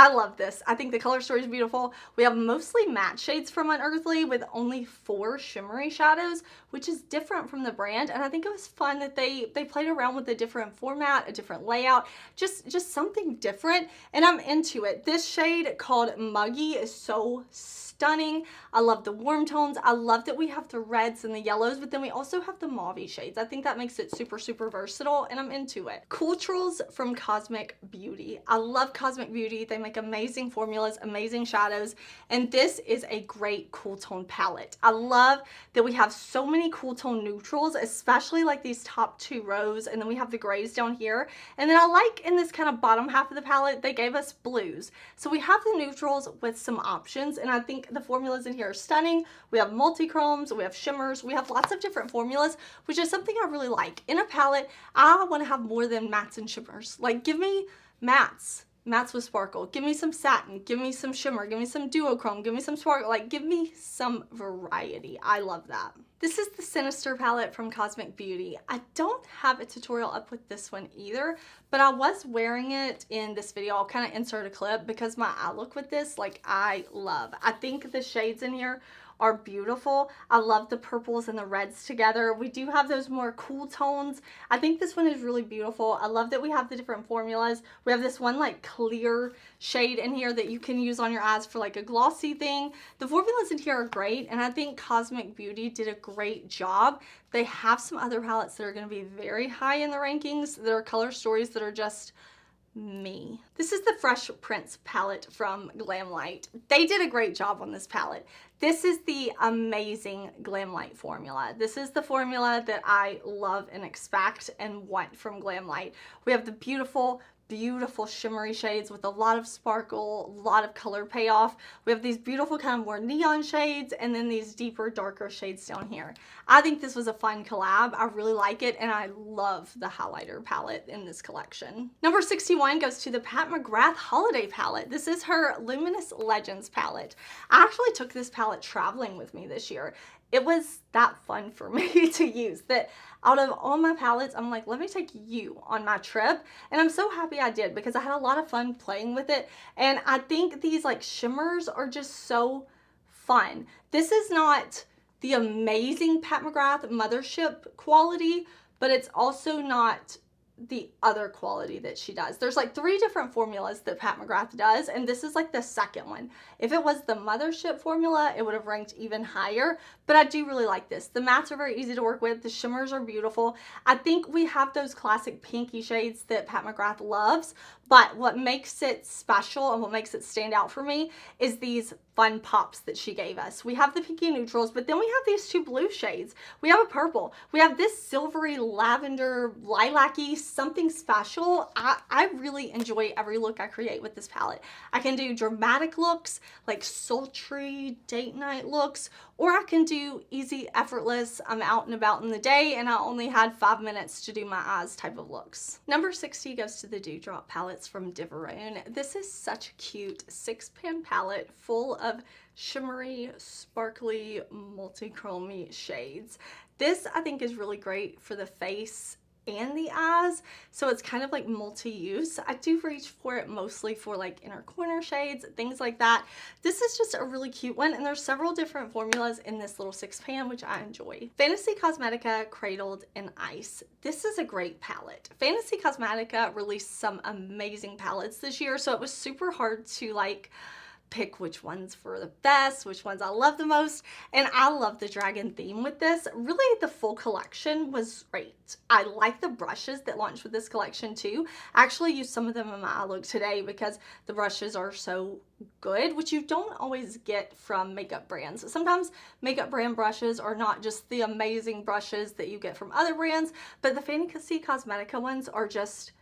S1: love this. I think the color story is beautiful. We have mostly matte shades from Unearthly with only 4 shimmery shadows, which is different from the brand. And I think it was fun that they played around with a different format, a different layout, just something different. And I'm into it. This shade called Muggy is so stunning. stunning. I love the warm tones. I love that we have the reds and the yellows, but then we also have the mauve shades. I think that makes it super, super versatile, and I'm into it. Culturals from Cosmic Beauty. I love Cosmic Beauty. They make amazing formulas, amazing shadows, and this is a great cool tone palette. I love that we have so many cool tone neutrals, especially like these top 2 rows, and then we have the grays down here. And then I like in this kind of bottom half of the palette, they gave us blues. So we have the neutrals with some options, and I think the formulas in here are stunning. We have multi-chromes, we have shimmers, we have lots of different formulas, which is something I really like. In a palette, I want to have more than mattes and shimmers. Like, give me mattes with sparkle, give me some satin, give me some shimmer, give me some duochrome, give me some sparkle, like give me some variety. I love that. This is the Sinister palette from Cosmic Beauty. I don't have a tutorial up with this one either, but I was wearing it in this video. I'll kind of insert a clip because my eye look with this, like, I love. I think the shades in here are beautiful. I love the purples and the reds together. We do have those more cool tones. I think this one is really beautiful. I love that we have the different formulas. We have this one like clear shade in here that you can use on your eyes for like a glossy thing. The formulas in here are great, and I think Cosmic Beauty did a great job. They have some other palettes that are going to be very high in the rankings. There are color stories that are just me. This is the Fresh Prince palette from GlamLite. They did a great job on this palette. This is the amazing GlamLite formula. This is the formula that I love and expect and want from GlamLite. We have the beautiful shimmery shades with a lot of sparkle, a lot of color payoff. We have these beautiful kind of more neon shades, and then these deeper, darker shades down here. I think this was a fun collab. I really like it, and I love the highlighter palette in this collection. Number 61 goes to the Pat McGrath Holiday palette. This is her Luminous Legends palette. I actually took this palette traveling with me this year. It was that fun for me to use that out of all my palettes, I'm like, let me take you on my trip. And I'm so happy I did because I had a lot of fun playing with it. And I think these like shimmers are just so fun. This is not the amazing Pat McGrath Mothership quality, but it's also not the other quality that she does. There's like 3 different formulas that Pat McGrath does, and this is like the second one. If it was the Mothership formula, it would have ranked even higher, but I do really like this. The mattes are very easy to work with. The shimmers are beautiful. I think we have those classic pinky shades that Pat McGrath loves, but what makes it special and what makes it stand out for me is these fun pops that she gave us. We have the pinky neutrals, but then we have these 2 blue shades. We have a purple. We have this silvery lavender lilac-y something special. I really enjoy every look I create with this palette. I can do dramatic looks, like sultry date night looks, or I can do easy, effortless, I'm out and about in the day and I only had 5 minutes to do my eyes type of looks. Number 60 goes to the Dewdrop palettes from DeDe. This is such a cute 6-pan palette full of shimmery, sparkly, multi-chromey shades. This I think is really great for the face and the eyes, so it's kind of like multi-use. I do reach for it mostly for like inner corner shades, things like that. This is just a really cute one, and there's several different formulas in this little 6-pan, which I enjoy. Fantasy Cosmetica Cradled in Ice. This is a great palette. Fantasy Cosmetica released some amazing palettes this year, so it was super hard to like pick which ones were the best, which ones I love the most, and I love the dragon theme with this. Really, the full collection was great. I like the brushes that launched with this collection too. I actually used some of them in my eye look today because the brushes are so good, which you don't always get from makeup brands. Sometimes makeup brand brushes are not just the amazing brushes that you get from other brands, but the Fantasy Cosmetica ones are just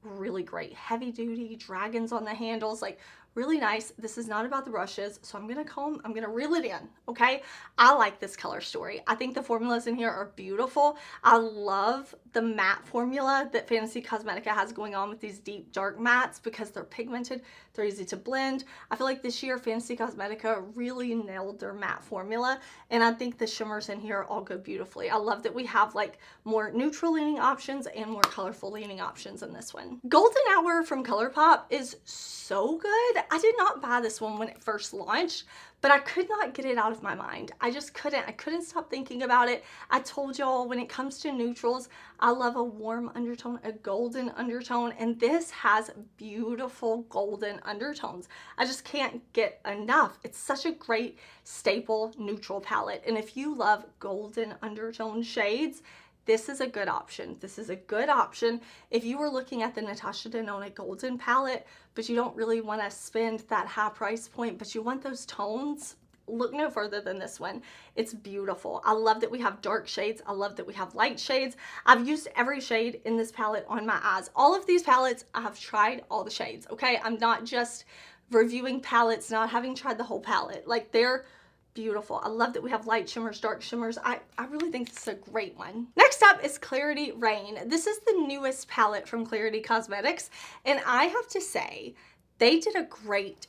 S1: really great. Heavy duty, dragons on the handles, like really nice. This is not about the brushes, so I'm gonna reel it in, okay? I like this color story. I think the formulas in here are beautiful. I love the matte formula that Fantasy Cosmetica has going on with these deep dark mattes because they're pigmented, they're easy to blend. I feel like this year Fantasy Cosmetica really nailed their matte formula, and I think the shimmers in here all go beautifully. I love that we have like more neutral leaning options and more colorful leaning options in this one. Golden Hour from ColourPop is so good. I did not buy this one when it first launched, but I could not get it out of my mind. I just couldn't. I couldn't stop thinking about it. I told y'all when it comes to neutrals, I love a warm undertone, a golden undertone, and this has beautiful golden undertones. I just can't get enough. It's such a great staple neutral palette, and if you love golden undertone shades, this is a good option. This is a good option if you were looking at the Natasha Denona Golden palette, but you don't really want to spend that high price point, but you want those tones. Look no further than this one. It's beautiful. I love that we have dark shades. I love that we have light shades. I've used every shade in this palette on my eyes. All of these palettes, I have tried all the shades, okay? I'm not just reviewing palettes, not having tried the whole palette. Like, they're beautiful. I love that we have light shimmers, dark shimmers. I really think this is a great one. Next up is Klarity Rain. This is the newest palette from Klarity Cosmetics, and I have to say, they did a great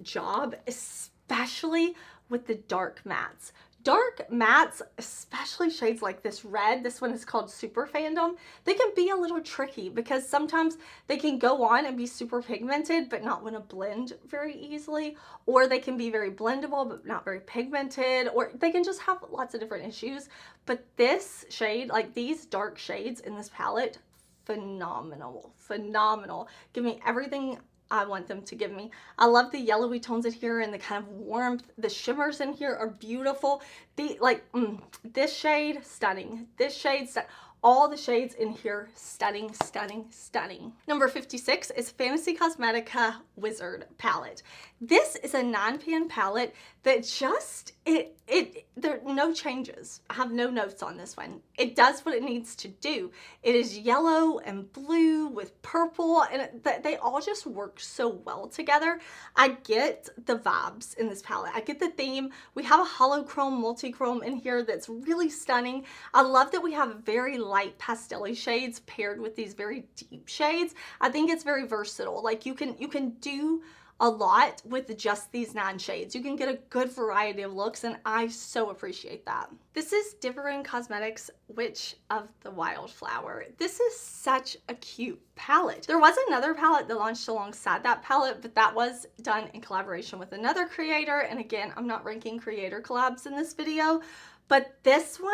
S1: job, especially with the dark mattes. Dark mattes, especially shades like this red, this one is called Super Fandom, they can be a little tricky because sometimes they can go on and be super pigmented but not want to blend very easily, or they can be very blendable but not very pigmented, or they can just have lots of different issues. But this shade, like these dark shades in this palette, phenomenal. Give me everything I want them to give me. I love the yellowy tones in here and the kind of warmth. The shimmers in here are beautiful. This shade, stunning. This shade, all the shades in here, stunning. Number 56 is Fantasy Cosmetica Wizard palette. This is a 9-pan palette that just, there are no changes. I have no notes on this one. It does what it needs to do. It is yellow and blue with purple, and they all just work so well together. I get the vibes in this palette. I get the theme. We have a holochrome, multi-chrome in here that's really stunning. I love that we have very light pastel shades paired with these very deep shades. I think it's very versatile. Like, you can do a lot with just these 9 shades. You can get a good variety of looks, and I so appreciate that. This is Different Cosmetics Witch of the Wildflower. This is such a cute palette. There was another palette that launched alongside that palette, but that was done in collaboration with another creator. And again, I'm not ranking creator collabs in this video, but this one,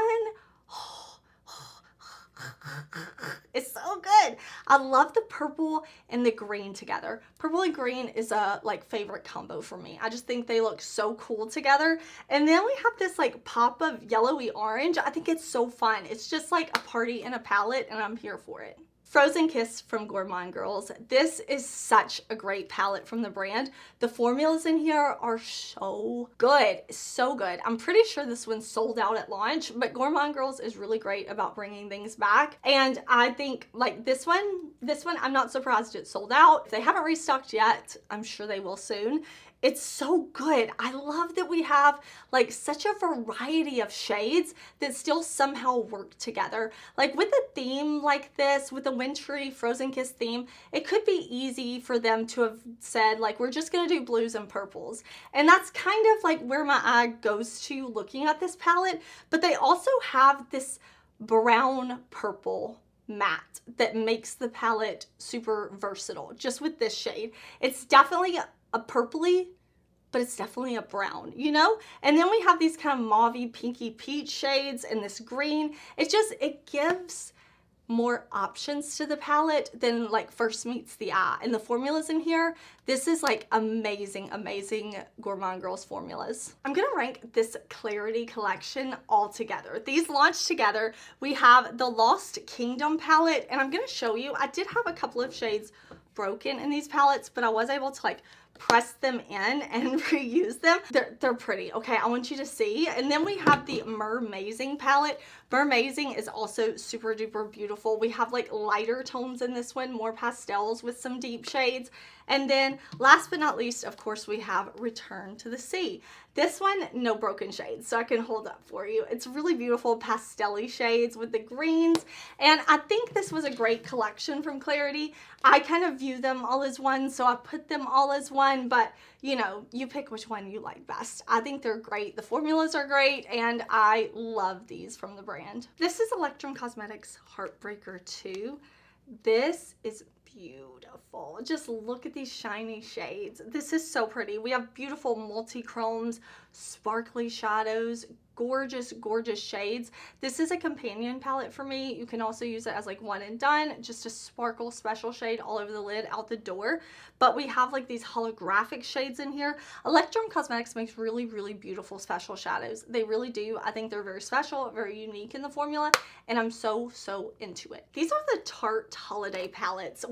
S1: it's so good. I love the purple and the green together. Purple and green is a favorite combo for me. I just think they look so cool together. And then we have this pop of yellowy orange. I think it's so fun. It's just like a party in a palette, and I'm here for it. Frozen Kiss from Gourmande Girls. This is such a great palette from the brand. The formulas in here are so good, so good. I'm pretty sure this one sold out at launch, but Gourmande Girls is really great about bringing things back. And I think this one, I'm not surprised it sold out. If they haven't restocked yet, I'm sure they will soon. It's so good. I love that we have such a variety of shades that still somehow work together. With a theme like this, with a wintry Frozen Kiss theme, it could be easy for them to have said we're just gonna do blues and purples. And that's kind of where my eye goes to looking at this palette. But they also have this brown purple matte that makes the palette super versatile just with this shade. It's definitely a purpley, but it's definitely a brown, you know? And then we have these kind of mauvey, pinky peach shades and this green. It gives more options to the palette than first meets the eye. And the formulas in here, this is amazing Gourmande Girls formulas. I'm gonna rank this Klarity collection all together. These launched together. We have the Lost Kingdom palette, and I'm gonna show you, I did have a couple of shades broken in these palettes, but I was able to press them in and reuse them. They're pretty, okay? I want you to see. And then we have the Mermazing palette. Mermazing is also super duper beautiful. We have lighter tones in this one, more pastels with some deep shades. And then last but not least, of course, we have Return to the Sea. This one, no broken shades, so I can hold up for you. It's really beautiful pastel-y shades with the greens. And I think this was a great collection from Klarity. I kind of view them all as one, so I put them all as one, but you know, you pick which one you like best. I think they're great. The formulas are great, and I love these from the brand. This is Electrum Cosmetics Heartbreaker 2. This is beautiful. Just look at these shiny shades. This is so pretty. We have beautiful multi-chromes, sparkly shadows, gorgeous, gorgeous shades. This is a companion palette for me. You can also use it as like one and done, just a sparkle special shade all over the lid out the door. But we have like these holographic shades in here. Electrum Cosmetics makes really, really beautiful special shadows. They really do. I think they're very special, very unique in the formula, and I'm so, so into it. These are the Tarte holiday palettes.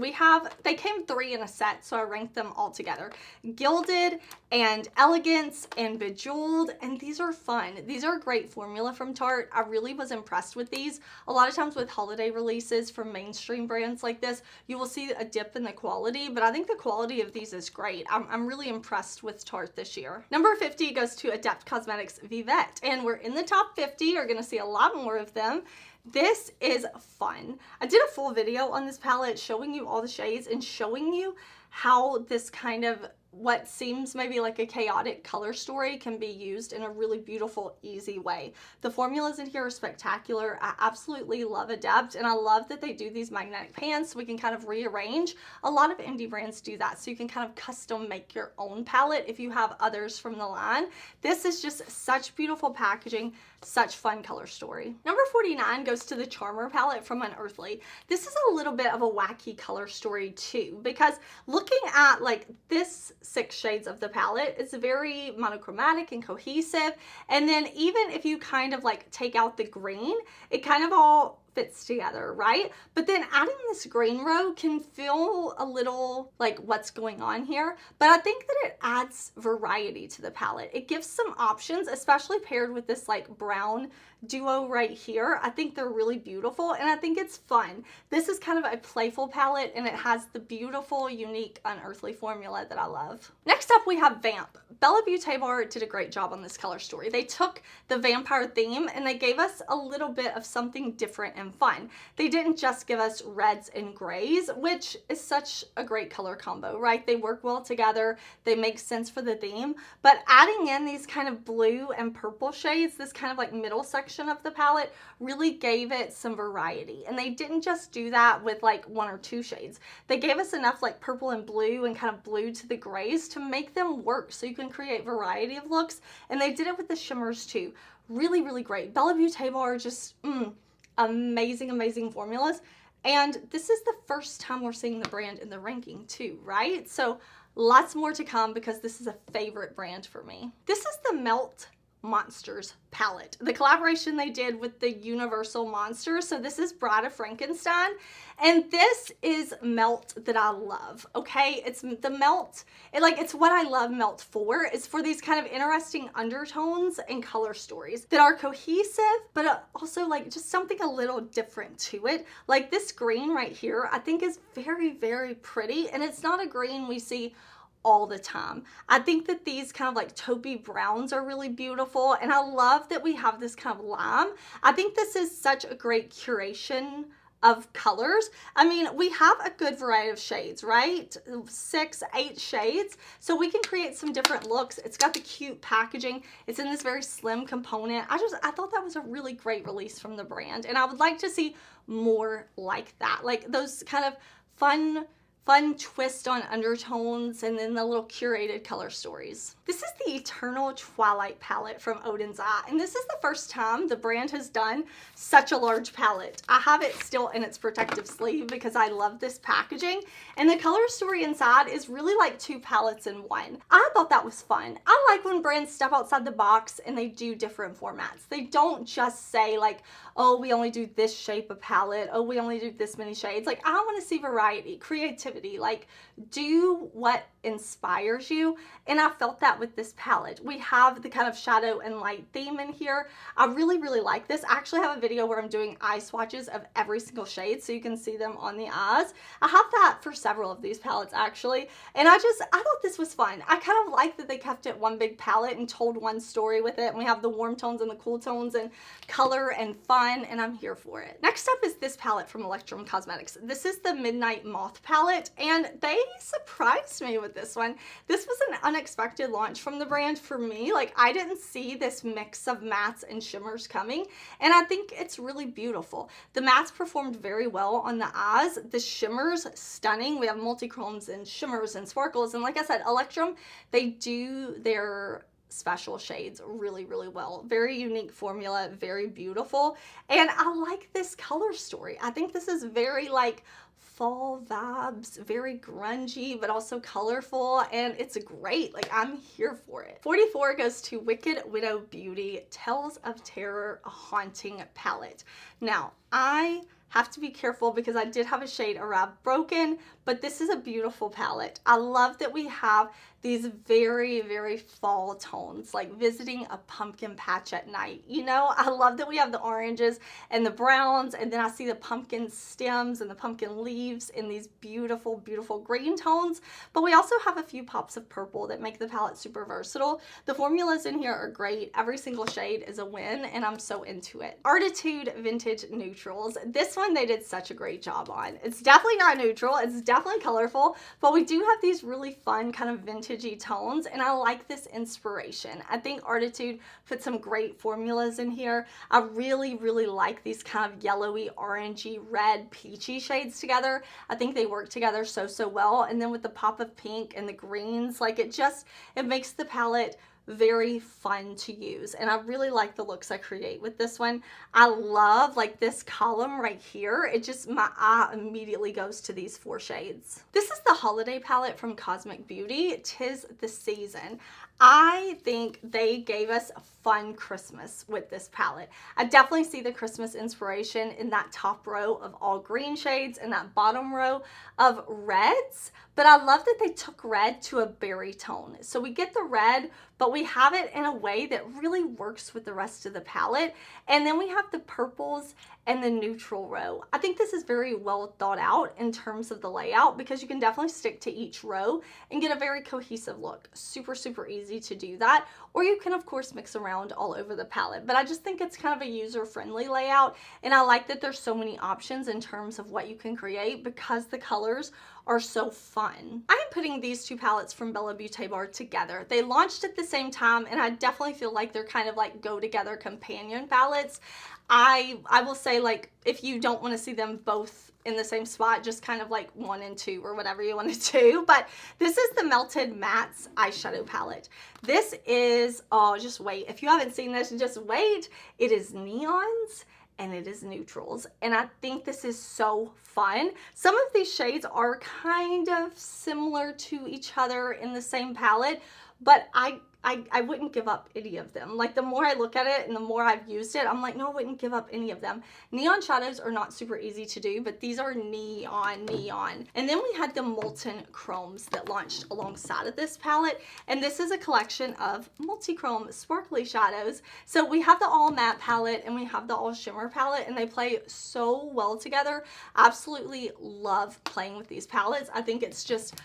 S1: They came 3 in a set, so I ranked them all together. Gilded and Elegance and Bejeweled, and these are fun. These are a great formula from Tarte. I really was impressed with these. A lot of times with holiday releases from mainstream brands like this, you will see a dip in the quality, but I think the quality of these is great. I'm really impressed with Tarte this year. Number 50 goes to Adept Cosmetics Vivette, and we're in the top 50. You're gonna see a lot more of them. This is fun. I did a full video on this palette showing you all the shades and showing you how this kind of what seems maybe like a chaotic color story can be used in a really beautiful, easy way. The formulas in here are spectacular. I absolutely love Adept, and I love that they do these magnetic pans so we can kind of rearrange. A lot of indie brands do that, so you can kind of custom make your own palette if you have others from the line. This is just such beautiful packaging, such fun color story. Number 49 goes to the Charmer palette from Unearthly. This is a little bit of a wacky color story too, because looking at like this 6 shades of the palette, it's very monochromatic and cohesive. And then even if you kind of like take out the green, it kind of all fits together, right? But then adding this green row can feel a little like what's going on here, but I think that it adds variety to the palette. It gives some options, especially paired with this like brown duo right here. I think they're really beautiful, and I think it's fun. This is kind of a playful palette, and it has the beautiful, unique, Unearthly formula that I love. Next up, we have Vamp. BellaBeauteBar did a great job on this color story. They took the vampire theme and they gave us a little bit of something different and fun. They didn't just give us reds and grays, which is such a great color combo, right? They work well together. They make sense for the theme, but adding in these kind of blue and purple shades, this kind of like middle section of the palette, really gave it some variety. And they didn't just do that with like 1 or 2 shades. They gave us enough like purple and blue and kind of blue to the grays to make them work so you can create variety of looks. And they did it with the shimmers too. Really, really great. BellaBeauteBar just amazing, amazing formulas. And this is the first time we're seeing the brand in the ranking too, right? So lots more to come because this is a favorite brand for me. This is the Melt Monsters palette, the collaboration they did with the Universal Monsters. So this is Bride of Frankenstein, and this is Melt that I love. Okay, it's the Melt, it's what I love Melt for, is for these kind of interesting undertones and color stories that are cohesive, but also like just something a little different to it. Like this green right here, I think is very, very pretty, and it's not a green we see all the time. I think that these kind of like taupey browns are really beautiful, and I love that we have this kind of lime. I think this is such a great curation of colors. I mean, we have a good variety of shades, right? 6, 8 shades. So we can create some different looks. It's got the cute packaging. It's in this very slim component. I thought that was a really great release from the brand, and I would like to see more like that. Like those kind of fun twist on undertones, and then the little curated color stories. This is the Eternal Twilight palette from Oden's Eye, and this is the first time the brand has done such a large palette. I have it still in its protective sleeve because I love this packaging, and the color story inside is really like 2 palettes in one. I thought that was fun. I like when brands step outside the box and they do different formats. They don't just say like, oh, we only do this shape of palette, oh, we only do this many shades. Like, I want to see variety, creativity, like do what inspires you, and I felt that with this palette. We have the kind of shadow and light theme in here. I really, really like this. I actually have a video where I'm doing eye swatches of every single shade so you can see them on the eyes. I have that for several of these palettes actually, and I thought this was fun. I kind of like that they kept it one big palette and told one story with it, and we have the warm tones and the cool tones and color and fun, and I'm here for it. Next up is this palette from Electrum Cosmetics. This is the Midnight Moth palette, and they surprised me with this one. This was an unexpected launch from the brand for me. Like, I didn't see this mix of mattes and shimmers coming, and I think it's really beautiful. The mattes performed very well on the eyes. The shimmers, stunning. We have multi-chromes and shimmers and sparkles, and like I said, Electrum, they do their special shades really, really well. Very unique formula, very beautiful. And I like this color story. I think this is very like fall vibes, very grungy, but also colorful, and it's great. Like, I'm here for it. 44 goes to Wicked Widow Beauty Tales of Terror Haunting Palette. Now, I have to be careful because I did have a shade arrive broken, but this is a beautiful palette. I love that we have these very, very fall tones, like visiting a pumpkin patch at night. You know, I love that we have the oranges and the browns, and then I see the pumpkin stems and the pumpkin leaves in these beautiful, beautiful green tones. But we also have a few pops of purple that make the palette super versatile. The formulas in here are great. Every single shade is a win, and I'm so into it. Arttitude Vintage Neutrals. This one they did such a great job on. It's definitely not neutral. It's definitely colorful, but we do have these really fun kind of vintagey tones, and I like this inspiration. I think Arttitude put some great formulas in here. I really, really like these kind of yellowy, orangey, red, peachy shades together. I think they work together so, so well. And then with the pop of pink and the greens, like it makes the palette very fun to use, and I really like the looks I create with this one. I love like this column right here. It just, my eye immediately goes to these 4 shades. This is the holiday palette from Cosmic Beauty. 'Tis the Season. I think they gave us a fun Christmas with this palette. I definitely see the Christmas inspiration in that top row of all green shades and that bottom row of reds, but I love that they took red to a berry tone. So we get the red, but we have it in a way that really works with the rest of the palette. And then we have the purples and the neutral row. I think this is very well thought out in terms of the layout because you can definitely stick to each row and get a very cohesive look. Super, super easy to do that. Or you can, of course, mix around all over the palette. But I just think it's kind of a user-friendly layout, and I like that there's so many options in terms of what you can create because the colors are so fun. I am putting these 2 palettes from BellaBeauteBar together. They launched at the same time, and I definitely feel like they're kind of like go-together companion palettes. I will say, like, if you don't want to see them both in the same spot, just kind of like 1 and 2 or whatever you want to do. But this is the Melted Mattes eyeshadow palette. This is, oh, just wait. If you haven't seen this, just wait. It is neons and it is neutrals, and I think this is so fun. Some of these shades are kind of similar to each other in the same palette, but I wouldn't give up any of them. Like, the more I look at it and the more I've used it, I'm like, no, I wouldn't give up any of them. Neon shadows are not super easy to do, but these are neon. And then we had the Molten Chromes that launched alongside of this palette. And this is a collection of multi-chrome sparkly shadows. So we have the all matte palette and we have the all shimmer palette, and they play so well together. Absolutely love playing with these palettes. I think it's just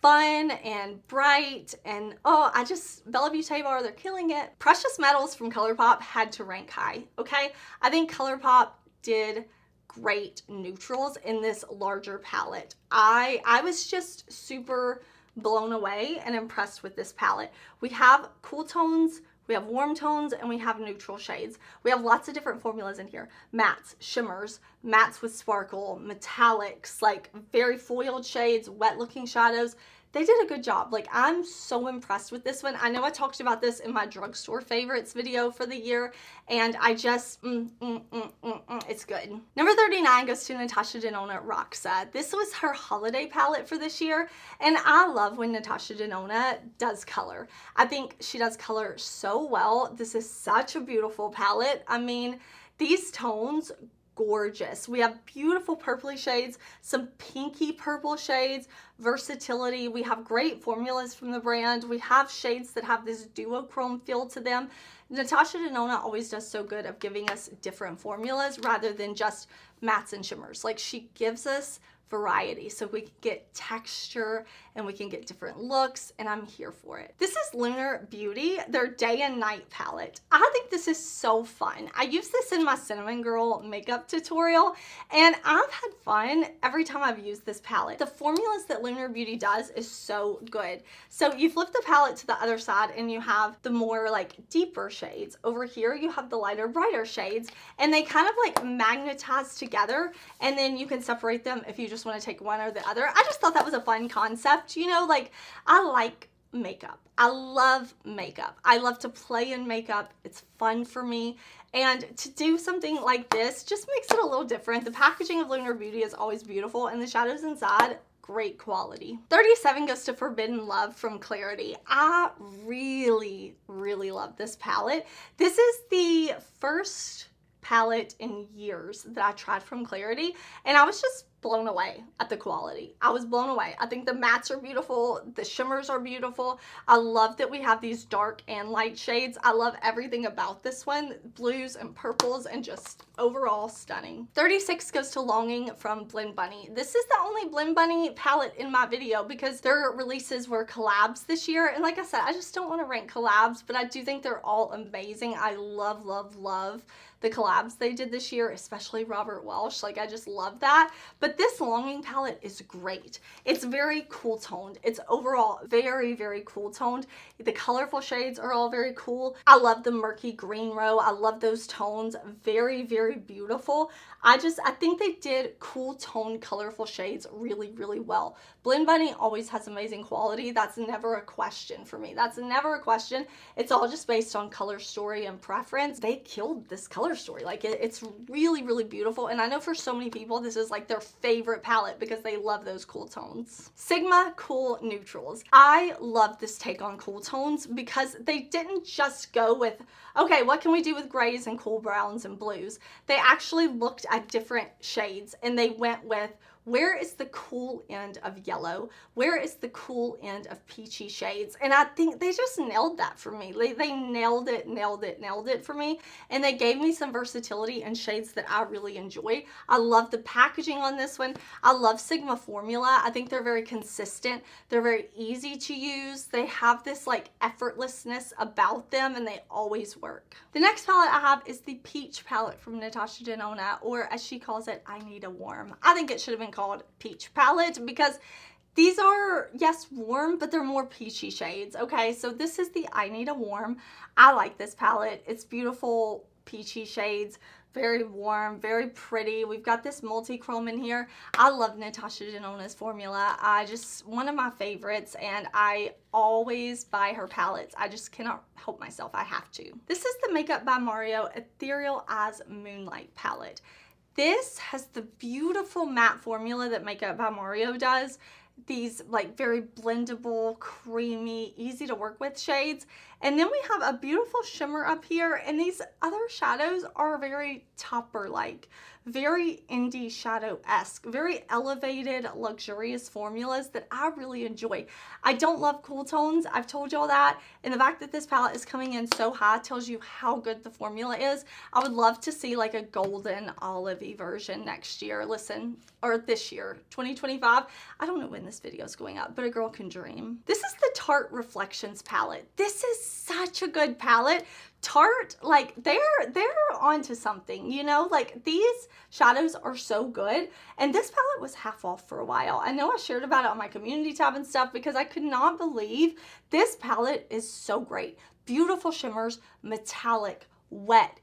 S1: fun and bright, and oh, BellaBeauteBar, they're killing it. Precious Metals from ColourPop had to rank high, okay? I think ColourPop did great neutrals in this larger palette. I was just super blown away and impressed with this palette. We have cool tones, we have warm tones, and we have neutral shades. We have lots of different formulas in here. Mattes, shimmers, mattes with sparkle, metallics, like very foiled shades, wet looking shadows. They did a good job. Like, I'm so impressed with this one. I know I talked about this in my drugstore favorites video for the year, and I just, it's good. Number 39 goes to Natasha Denona Roxa. This was her holiday palette for this year, and I love when Natasha Denona does color. I think she does color so well. This is such a beautiful palette. I mean, these tones, gorgeous. We have beautiful purpley shades, some pinky purple shades, versatility. We have great formulas from the brand. We have shades that have this duochrome feel to them. Natasha Denona always does so good of giving us different formulas rather than just mattes and shimmers. Like, she gives us variety so we can get texture and we can get different looks, and I'm here for it. This is Lunar Beauty, their day and night palette. I think this is so fun. I use this in my Cinnamon Girl makeup tutorial, and I've had fun every time I've used this palette. The formulas that Lunar Beauty does is so good. So you flip the palette to the other side and you have the more like deeper shades. Over here you have the lighter, brighter shades, and they kind of like magnetize together, and then you can separate them if you just want to take one or the other. I just thought that was a fun concept. You know, like, I like makeup. I love makeup. I love to play in makeup. It's fun for me. And to do something like this just makes it a little different. The packaging of Lunar Beauty is always beautiful, and the shadows inside, great quality. 37 goes to Forbidden Love from Klarity. I really, really love this palette. This is the first palette in years that I tried from Klarity, and I was just blown away at the quality. I was blown away. I think the mattes are beautiful. The shimmers are beautiful. I love that we have these dark and light shades. I love everything about this one. Blues and purples and just overall stunning. 36 goes to Longing from Blend Bunny. This is the only Blend Bunny palette in my video because their releases were collabs this year. And like I said, I just don't want to rank collabs, but I do think they're all amazing. I love, love, love the collabs they did this year, especially Robert Welsh. Like, I just love that. But this Longing palette is great. It's very cool toned. It's overall very, very cool toned. The colorful shades are all very cool. I love the murky green row. I love those tones. Very, very beautiful. I think they did cool toned, colorful shades really, really well. Blend Bunny always has amazing quality. That's never a question for me. That's never a question. It's all just based on color story and preference. They killed this color story. Like, it's really, really beautiful. And I know for so many people, this is like their favorite palette because they love those cool tones. Sigma Cool Neutrals. I love this take on cool tones because they didn't just go with, okay, what can we do with grays and cool browns and blues? They actually looked at different shades and they went with, where is the cool end of yellow? Where is the cool end of peachy shades? And I think they just nailed that for me. They nailed it for me. And they gave me some versatility in shades that I really enjoy. I love the packaging on this one. I love Sigma formula. I think they're very consistent. They're very easy to use. They have this like effortlessness about them and they always work. The next palette I have is the Peach palette from Natasha Denona, or as she calls it, I Need a Warm. I think it should have been called Peach palette because these are, yes, warm, but they're more peachy shades. Okay, so this is the I Need a Warm. I like this palette. It's beautiful peachy shades, very warm, very pretty. We've got this multi-chrome in here. I love Natasha Denona's formula. One of my favorites, and I always buy her palettes. I just cannot help myself. I have to. This is the Makeup by Mario Ethereal as Moonlight palette. This has the beautiful matte formula that Makeup by Mario does. These like very blendable, creamy, easy to work with shades. And then we have a beautiful shimmer up here, and these other shadows are very topper-like, very indie shadow-esque, very elevated, luxurious formulas that I really enjoy. I don't love cool tones, I've told y'all that, and the fact that this palette is coming in so high tells you how good the formula is. I would love to see like a golden olivey version next year, or this year, 2025. I don't know when this video is going up, but a girl can dream. This is the Tarte Reflections palette. This is such a good palette. Tarte, like, they're onto something, you know? Like, these shadows are so good, and this palette was half off for a while. I know I shared about it on my community tab and stuff because I could not believe this palette is so great. Beautiful shimmers, metallic, wet,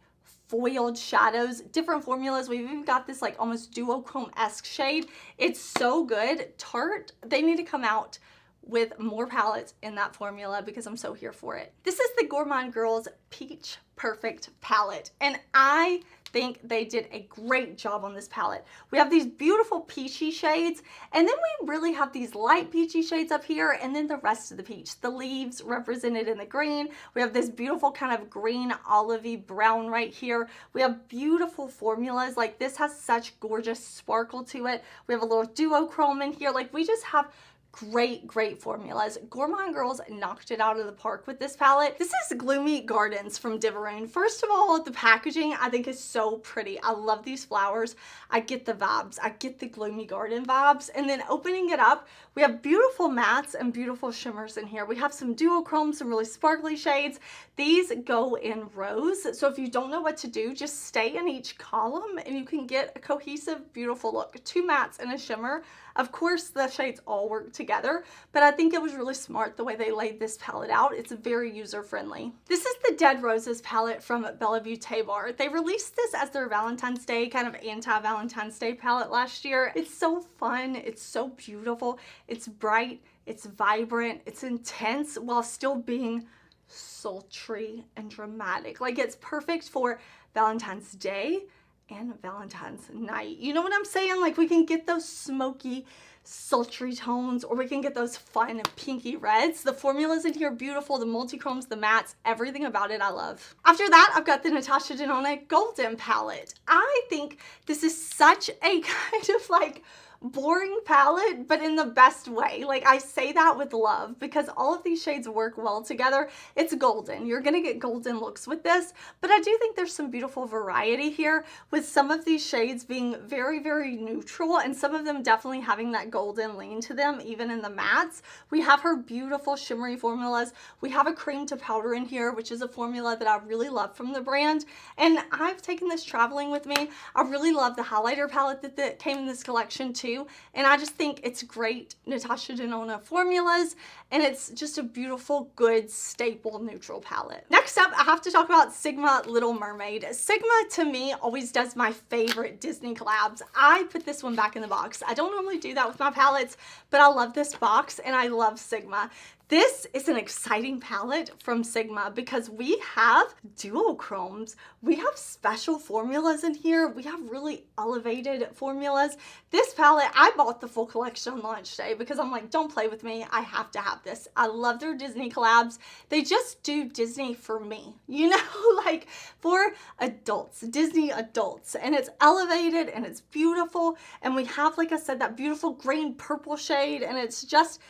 S1: foiled shadows, different formulas. We've even got this like almost duochrome-esque shade. It's so good. Tarte, they need to come out with more palettes in that formula because I'm so here for it. This is the Gourmande Girls Peach Perfect palette, and I think they did a great job on this palette. We have these beautiful peachy shades, and then we really have these light peachy shades up here, and then the rest of the peach. The leaves represented in the green. We have this beautiful kind of green olivey brown right here. We have beautiful formulas. Like, this has such gorgeous sparkle to it. We have a little duochrome in here. Like, we just have great formulas. Gourmande Girls knocked it out of the park with this palette. This is Gloomy Gardens from Divaroon. First of all, the packaging I think is so pretty. I love these flowers. I get the vibes. I get the Gloomy Garden vibes. And then opening it up, we have beautiful mattes and beautiful shimmers in here. We have some duochrome, some really sparkly shades. These go in rows. So if you don't know what to do, just stay in each column and you can get a cohesive, beautiful look. 2 mattes and a shimmer. Of course, the shades all work together, but I think it was really smart the way they laid this palette out. It's very user-friendly. This is the Dead Roses palette from BellaBeauteBar. They released this as their Valentine's Day, kind of anti-Valentine's Day palette last year. It's so fun. It's so beautiful. It's bright. It's vibrant, it's intense while still being sultry and dramatic. Like, it's perfect for Valentine's Day and Valentine's night. You know what I'm saying? Like, we can get those smoky, sultry tones, or we can get those fun pinky reds. The formulas in here are beautiful, the multi-chromes, the mattes, everything about it I love. After that, I've got the Natasha Denona Golden palette. I think this is such a kind of like boring palette, but in the best way. Like, I say that with love because all of these shades work well together. It's golden. You're gonna get golden looks with this, but I do think there's some beautiful variety here with some of these shades being very, very neutral and some of them definitely having that golden lean to them, even in the mattes. We have her beautiful shimmery formulas. We have a cream to powder in here, which is a formula that I really love from the brand, and I've taken this traveling with me. I really love the highlighter palette that came in this collection too. And I just think it's great Natasha Denona formulas, and it's just a beautiful, good, staple neutral palette. Next up, I have to talk about Sigma Little Mermaid. Sigma, to me, always does my favorite Disney collabs. I put this one back in the box. I don't normally do that with my palettes, but I love this box, and I love Sigma. This is an exciting palette from Sigma because we have duochromes. We have special formulas in here. We have really elevated formulas. This palette, I bought the full collection on launch day because I'm like, don't play with me. I have to have this. I love their Disney collabs. They just do Disney for me, you know, like for adults, Disney adults. And it's elevated and it's beautiful. And we have, like I said, that beautiful green purple shade, and it's just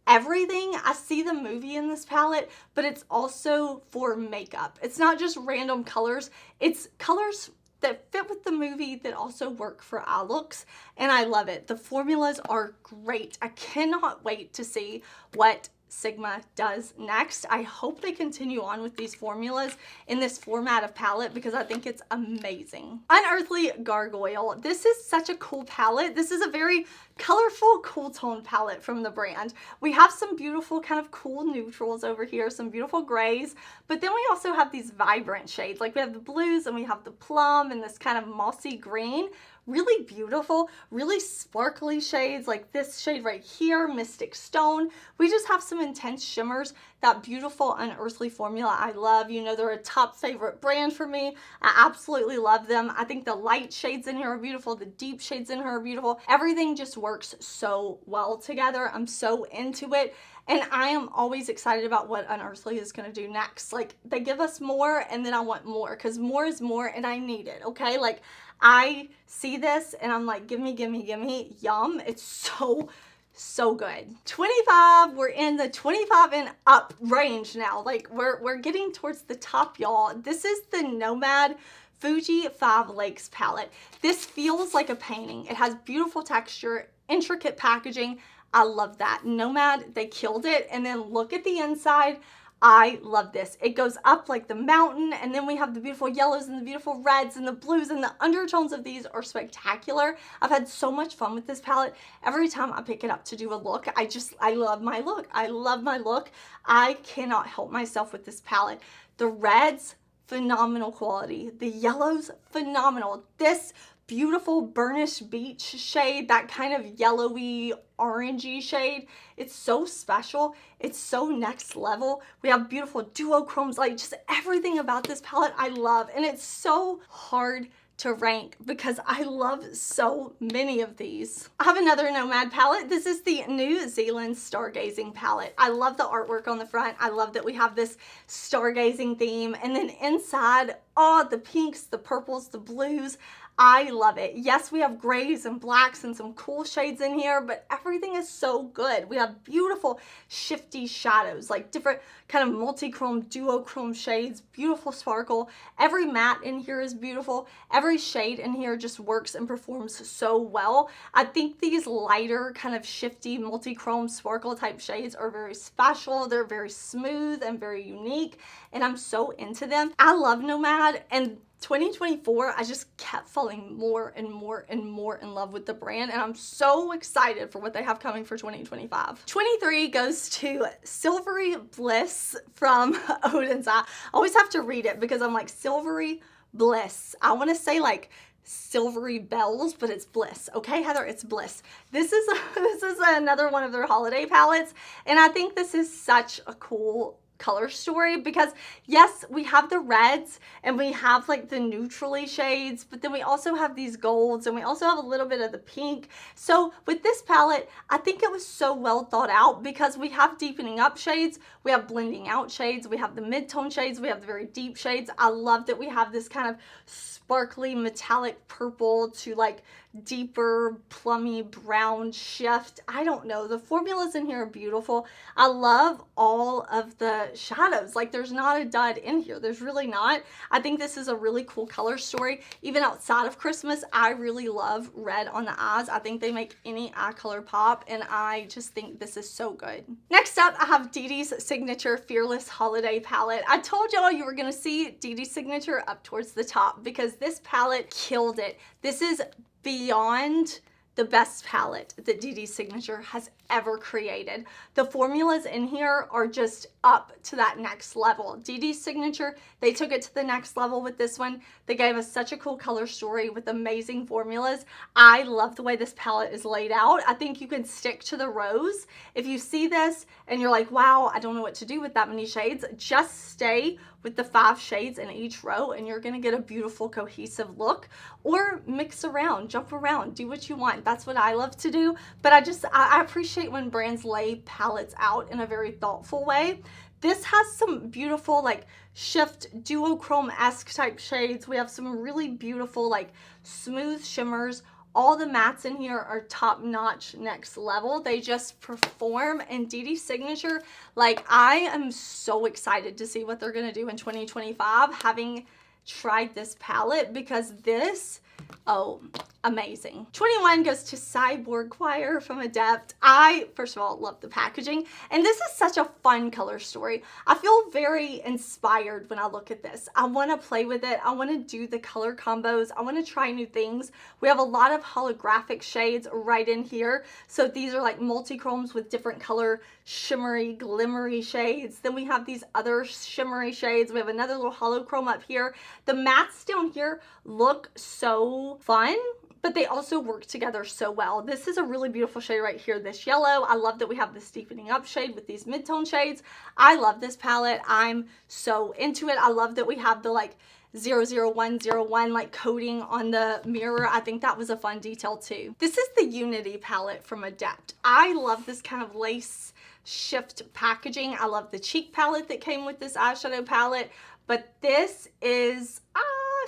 S1: everything. I see the movie in this palette, but it's also for makeup. It's not just random colors. It's colors that fit with the movie that also work for eye looks, and I love it. The formulas are great. I cannot wait to see what Sigma does next. I hope they continue on with these formulas in this format of palette because I think it's amazing. Unearthly Gargoyle. This is such a cool palette. This is a very colorful, cool tone palette from the brand. We have some beautiful kind of cool neutrals over here, some beautiful grays, but then we also have these vibrant shades. Like we have the blues and we have the plum and this kind of mossy green. Really beautiful, really sparkly shades like this shade right here, Mystic Stone. We just have some intense shimmers. That beautiful Unearthly formula I love. You know, they're a top favorite brand for me. I absolutely love them. I think the light shades in here are beautiful. The deep shades in here are beautiful. Everything just works so well together. I'm so into it. And I am always excited about what Unearthly is going to do next. Like, they give us more and then I want more because more is more and I need it, okay? Like, I see this and I'm like, give me, give me, give me, yum. It's so good. 25, we're in the 25 and up range now. Like, we're getting towards the top, y'all. This is the Nomad Fuji 5 Lakes palette. This feels like a painting. It has beautiful texture, intricate packaging. I love that. Nomad, they killed it. And then look at the inside. I love this. It goes up like the mountain, and then we have the beautiful yellows and the beautiful reds and the blues, and the undertones of these are spectacular. I've had so much fun with this palette. Every time I pick it up to do a look, I love my look. I love my look. I cannot help myself with this palette. The reds, phenomenal quality. The yellows, phenomenal. This beautiful burnished beach shade, that kind of yellowy orangey shade, it's so special. It's so next level. We have beautiful duochromes, like just everything about this palette I love, and it's so hard to rank because I love so many of these. I have another Nomad palette. This is the New Zealand Stargazing palette. I love the artwork on the front. I love that we have this stargazing theme, and then inside, oh, the pinks, the purples, the blues. I love it. Yes, we have grays and blacks and some cool shades in here, but everything is so good. We have beautiful shifty shadows, like different kind of multi-chrome, duochrome shades, beautiful sparkle. Every matte in here is beautiful. Every shade in here just works and performs so well. I think these lighter kind of shifty multi-chrome sparkle type shades are very special. They're very smooth and very unique, and I'm so into them. I love Nomad, and 2024, I just kept falling more and more and more in love with the brand, and I'm so excited for what they have coming for 2025. 23 goes to Silvery Bliss from Oden's Eye. I always have to read it because I'm like, Silvery Bliss. I want to say like silvery bells, but it's bliss. Okay, Heather, it's bliss. This is another one of their holiday palettes, and I think this is such a cool color story because yes, we have the reds and we have like the neutrally shades, but then we also have these golds and we also have a little bit of the pink. So with this palette, I think it was so well thought out because we have deepening up shades, we have blending out shades, we have the mid-tone shades, we have the very deep shades. I love that we have this kind of sparkly metallic purple to like deeper plummy brown shift. I don't know, the formulas in here are beautiful. I love all of the shadows. Like there's not a dud in here, there's really not. I think this is a really cool color story. Even outside of Christmas, I really love red on the eyes. I think they make any eye color pop, and I just think this is so good. Next up, I have DeDe's signature Fearless Holiday palette. I told y'all you were gonna see DeDe's signature up towards the top because this palette killed it. This is beyond the best palette that DeDe's signature has ever created. The formulas in here are just up to that next level. DeDe's signature, they took it to the next level with this one. They gave us such a cool color story with amazing formulas. I love the way this palette is laid out. I think you can stick to the rows. If you see this and you're like, wow, I don't know what to do with that many shades, just stay with the 5 shades in each row and you're gonna get a beautiful cohesive look. Or mix around, jump around, do what you want. That's what I love to do. But I appreciate when brands lay palettes out in a very thoughtful way. This has some beautiful like shift duochrome-esque type shades. We have some really beautiful like smooth shimmers. All the mattes in here are top-notch, next level. They just perform. And DeDe's signature, like I am so excited to see what they're gonna do in 2025 having tried this palette because this, oh, amazing. 21 goes to Cyborg Choir from Adept. I, first of all, love the packaging, and this is such a fun color story. I feel very inspired when I look at this. I want to play with it. I want to do the color combos. I want to try new things. We have a lot of holographic shades right in here. So these are like multi-chromes with different color shimmery, glimmery shades. Then we have these other shimmery shades. We have another little holochrome up here. The mattes down here look so fun, but they also work together so well. This is a really beautiful shade right here, this yellow. I love that we have this deepening up shade with these mid-tone shades. I love this palette. I'm so into it. I love that we have the like 00101 like coating on the mirror. I think that was a fun detail too. This is the Unity palette from Adept. I love this kind of lace shift packaging. I love the cheek palette that came with this eyeshadow palette, but this is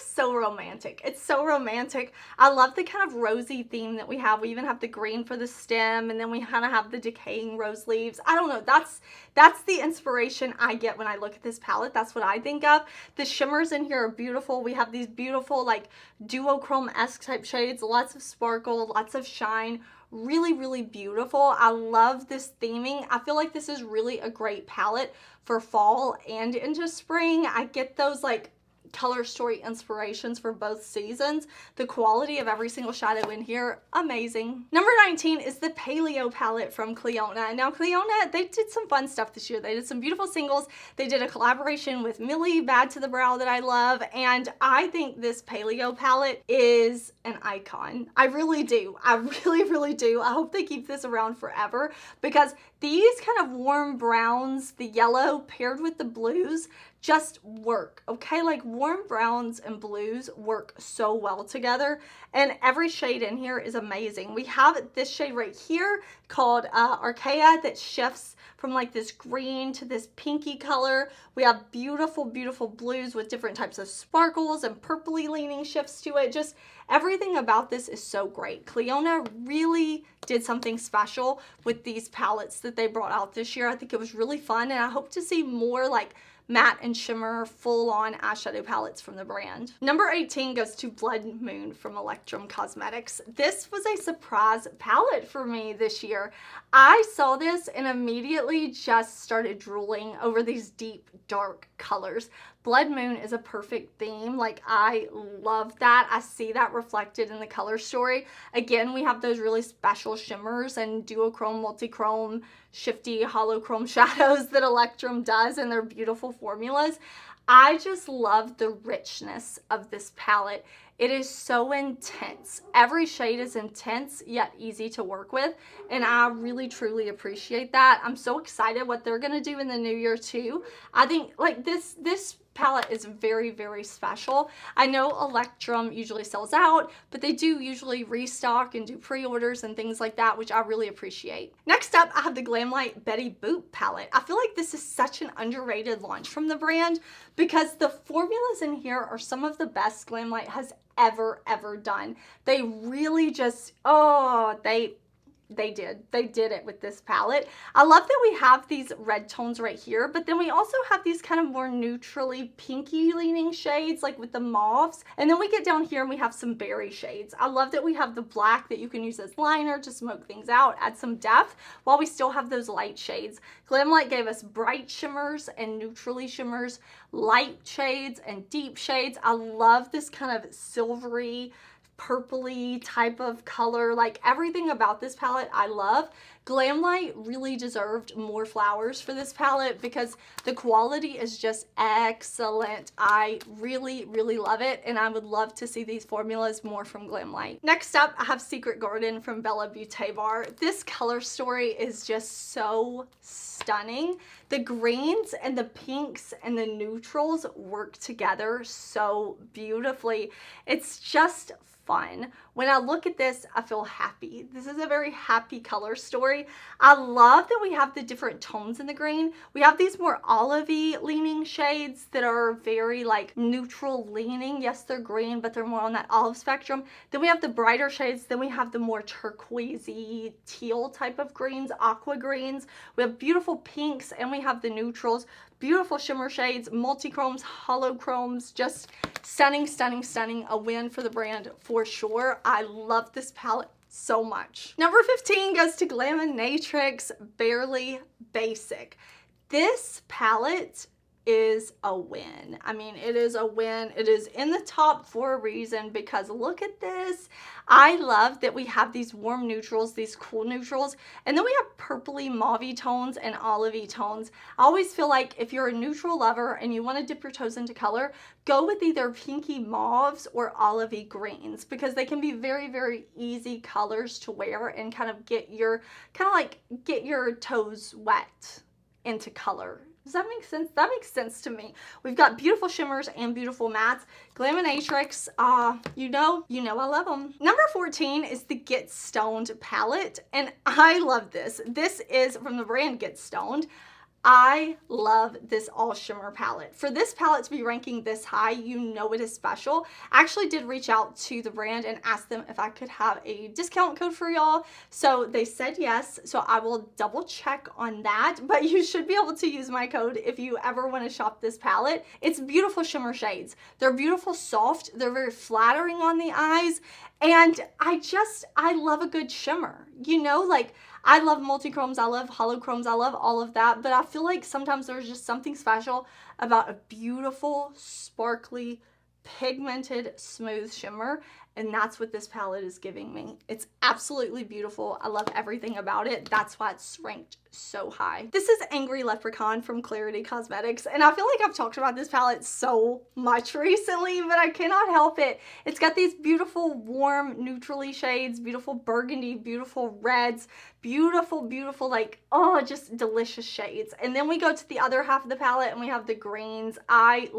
S1: so romantic. It's so romantic. I love the kind of rosy theme that we have. We even have the green for the stem, and then we kind of have the decaying rose leaves. I don't know. That's the inspiration I get when I look at this palette. That's what I think of. The shimmers in here are beautiful. We have these beautiful like duochrome-esque type shades, lots of sparkle, lots of shine. Really, really beautiful. I love this theming. I feel like this is really a great palette for fall and into spring. I get those like color story inspirations for both seasons. The quality of every single shadow in here, amazing. Number 19 is the Paleo palette from Clionadh. Now Clionadh, they did some fun stuff this year. They did some beautiful singles. They did a collaboration with Millie, Bad to the Brow, that I love, and I think this Paleo palette is an icon. I really do. I really, really do. I hope they keep this around forever because these kind of warm browns, the yellow paired with the blues, just work, okay? Like warm browns and blues work so well together, and every shade in here is amazing. We have this shade right here called Archaea that shifts from like this green to this pinky color. We have beautiful, beautiful blues with different types of sparkles and purpley leaning shifts to it. Just everything about this is so great. Clionadh really did something special with these palettes that they brought out this year. I think it was really fun, and I hope to see more like matte and shimmer full-on eyeshadow palettes from the brand. Number 18 goes to Blood Moon from Electrum Cosmetics. This was a surprise palette for me this year. I saw this and immediately just started drooling over these deep, dark colors. Blood Moon is a perfect theme. Like, I love that. I see that reflected in the color story. Again, we have those really special shimmers and duochrome, multi-chrome, shifty holochrome shadows that Electrum does in their beautiful formulas. I just love the richness of this palette. It is so intense. Every shade is intense yet easy to work with, and I really truly appreciate that. I'm so excited what they're gonna do in the new year too. I think like this palette is very, very special. I know Electrum usually sells out, but they do usually restock and do pre-orders and things like that, which I really appreciate. Next up, I have the GlamLite Betty Boot palette. I feel like this is such an underrated launch from the brand because the formulas in here are some of the best GlamLite has ever done. They really just, they did it with this palette. I love that we have these red tones right here, but then we also have these kind of more neutrally pinky leaning shades, like with the mauves. And then we get down here and we have some berry shades. I love that we have the black that you can use as liner to smoke things out, add some depth, while we still have those light shades. GlamLite gave us bright shimmers and neutrally shimmers, light shades and deep shades. I love this kind of silvery, purpley type of color. Like everything about this palette I love. GlamLite really deserved more flowers for this palette because the quality is just excellent. I really love it, and I would love to see these formulas more from GlamLite. Next up, I have Secret Garden from BellaBeauteBar. This color story is just so stunning. The greens and the pinks and the neutrals work together so beautifully. It's just fun. When I look at this, I feel happy. This is a very happy color story. I love that we have the different tones in the green. We have these more olivey leaning shades that are very like neutral leaning. Yes, they're green, but they're more on that olive spectrum. Then we have the brighter shades. Then we have the more turquoisey teal type of greens, aqua greens. We have beautiful pinks, and we have the neutrals. Beautiful shimmer shades, multi-chromes, hollow chromes, just stunning. A win for the brand for sure. I love this palette so much. Number 15 goes to Glaminatrix Barely Basic. This palette is a win. I mean, it is a win. It is in the top for a reason because look at this. I love that we have these warm neutrals, these cool neutrals, and then we have purpley mauvey tones and olivey tones. I always feel like if you're a neutral lover and you want to dip your toes into color, go with either pinky mauves or olivey greens because they can be very easy colors to wear and kind of get your toes wet into color. Does that make sense? That makes sense to me. We've got beautiful shimmers and beautiful mattes. Glaminatrix, you know I love them. Number 14 is the Get Stoned palette, and I love this. This is from the brand Get Stoned. I love this all shimmer palette. For this palette to be ranking this high, you know it is special. I actually did reach out to the brand and ask them if I could have a discount code for y'all. So they said yes. So I will double check on that, but you should be able to use my code if you ever want to shop this palette. It's beautiful shimmer shades. They're beautiful, soft. They're very flattering on the eyes. And I love a good shimmer. You know, like I love multi-chromes, I love hollow chromes, I love all of that, but I feel like sometimes there's just something special about a beautiful, sparkly, pigmented, smooth shimmer, and that's what this palette is giving me. It's absolutely beautiful. I love everything about it. That's why it's ranked so high. This is Angry Leprechaun from Klarity Kosmetics, and I feel like I've talked about this palette so much recently, but I cannot help it. It's got these beautiful warm neutrally shades, beautiful burgundy, beautiful reds, beautiful like, oh, just delicious shades. And then we go to the other half of the palette and we have the greens. I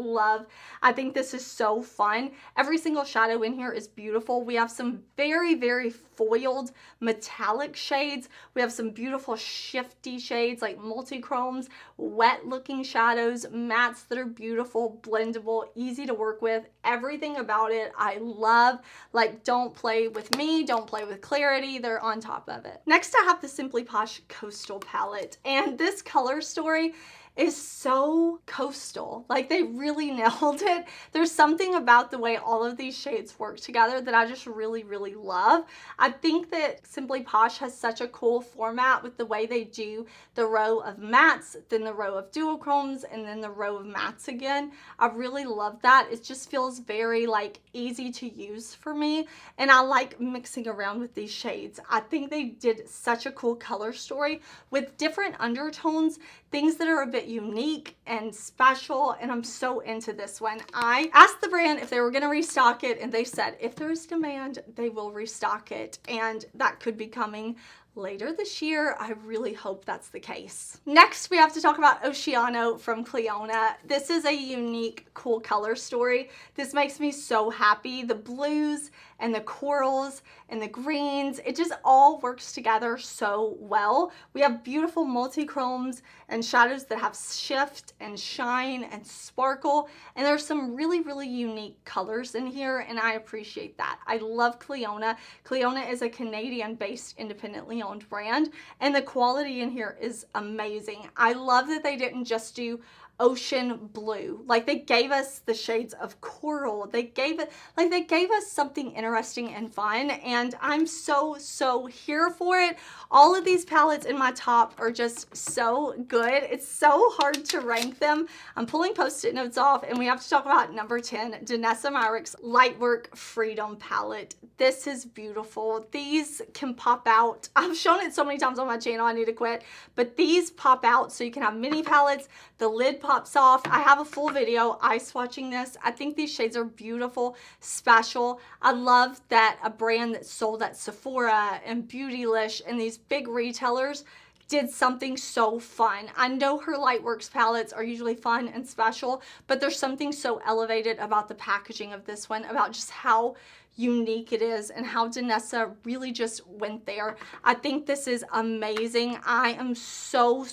S1: think this is so fun. Every single shadow in here is beautiful. We have some very foiled metallic shades. We have some beautiful shifty shades like multi-chromes, wet looking shadows, mattes that are beautiful, blendable, easy to work with. Everything about it I love. Like, don't play with me, don't play with Klarity. They're on top of it. Next I have the Simply Posh Coastal palette, and this color story is so coastal. Like, they really nailed it. There's something about the way all of these shades work together that I just really love. I think that Simply Posh has such a cool format with the way they do the row of mattes, then the row of duochromes, and then the row of mattes again. I really love that. It just feels very like easy to use for me, and I like mixing around with these shades. I think they did such a cool color story with different undertones, things that are a bit it unique and special, and I'm so into this one. I asked the brand if they were going to restock it, and they said if there is demand, they will restock it, and that could be coming later this year. I really hope that's the case. Next, we have to talk about Oceano from Clionadh. This is a unique, cool color story. This makes me so happy. The blues and the corals and the greens, it just all works together so well. We have beautiful multi-chromes and shadows that have shift and shine and sparkle, and there's some really, really unique colors in here, and I appreciate that. I love Clionadh. Clionadh is a Canadian-based, independently owned brand, and the quality in here is amazing. I love that they didn't just do ocean blue. Like, they gave us the shades of coral. They gave us something interesting and fun, and I'm so here for it. All of these palettes in my top are just so good. It's so hard to rank them. I'm pulling post-it notes off, and we have to talk about number 10, Danessa Myricks Lightwork Freedom Palette. This is beautiful. These can pop out. I've shown it so many times on my channel, I need to quit, but these pop out so you can have mini palettes. The lid pops off. I have a full video eye swatching this. I think these shades are beautiful, special. I love that a brand that sold at Sephora and Beautylish and these big retailers did something so fun. I know her Lightworks palettes are usually fun and special, but there's something so elevated about the packaging of this one, about just how unique it is and how Danessa really just went there. I think this is amazing. I am so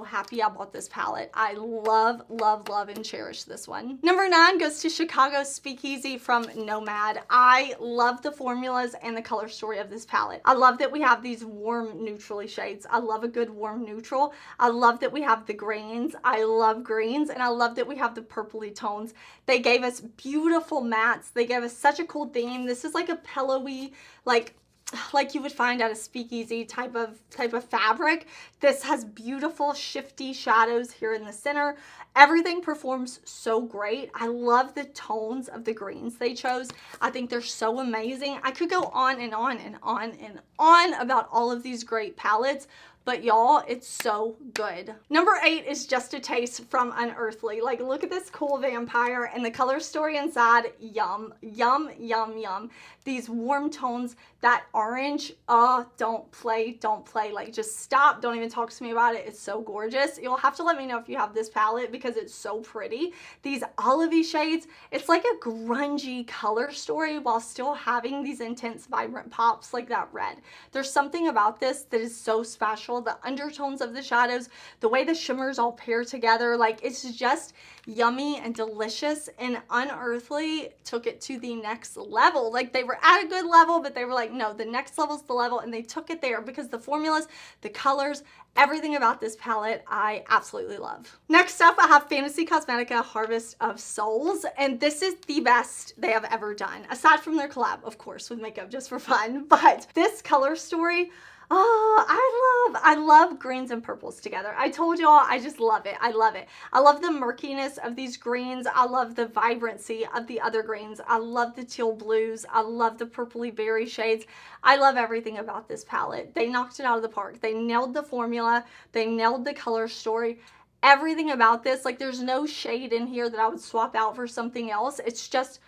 S1: happy I bought this palette. I love and cherish this one. Number 9 goes to Chicago Speakeasy from Nomad. I love the formulas and the color story of this palette. I love that we have these warm neutrally shades. I love a good warm neutral. I love that we have the greens. I love greens, and I love that we have the purpley tones. They gave us beautiful mattes. They gave us such a cool theme. This is like a pillowy, like you would find at a speakeasy type of fabric. This has beautiful shifty shadows here in the center. Everything performs so great. I love the tones of the greens they chose. I think they're so amazing. I could go on and on and on and on about all of these great palettes, but y'all, it's so good. Number 8 is Just a Taste from Unearthly. Like, look at this cool vampire and the color story inside. Yum. These warm tones, that orange, don't play. Like, just stop. Don't even talk to me about it. It's so gorgeous. You'll have to let me know if you have this palette because it's so pretty. These olivey shades, it's like a grungy color story while still having these intense, vibrant pops like that red. There's something about this that is so special. The undertones of the shadows, the way the shimmers all pair together, like, it's just yummy and delicious, and Unearthly took it to the next level. Like, they were at a good level, but they were like, no, the next level's the level, and they took it there because the formulas, the colors, everything about this palette I absolutely love. Next up, I have Fantasy Cosmetica Harvest of Souls, and this is the best they have ever done, aside from their collab, of course, with makeup just for fun. But this color story, I love greens and purples together. I told y'all, I just love it. I love it. I love the murkiness of these greens. I love the vibrancy of the other greens. I love the teal blues. I love the purpley berry shades. I love everything about this palette. They knocked it out of the park. They nailed the formula. They nailed the color story. Everything about this, like, there's no shade in here that I would swap out for something else. It's just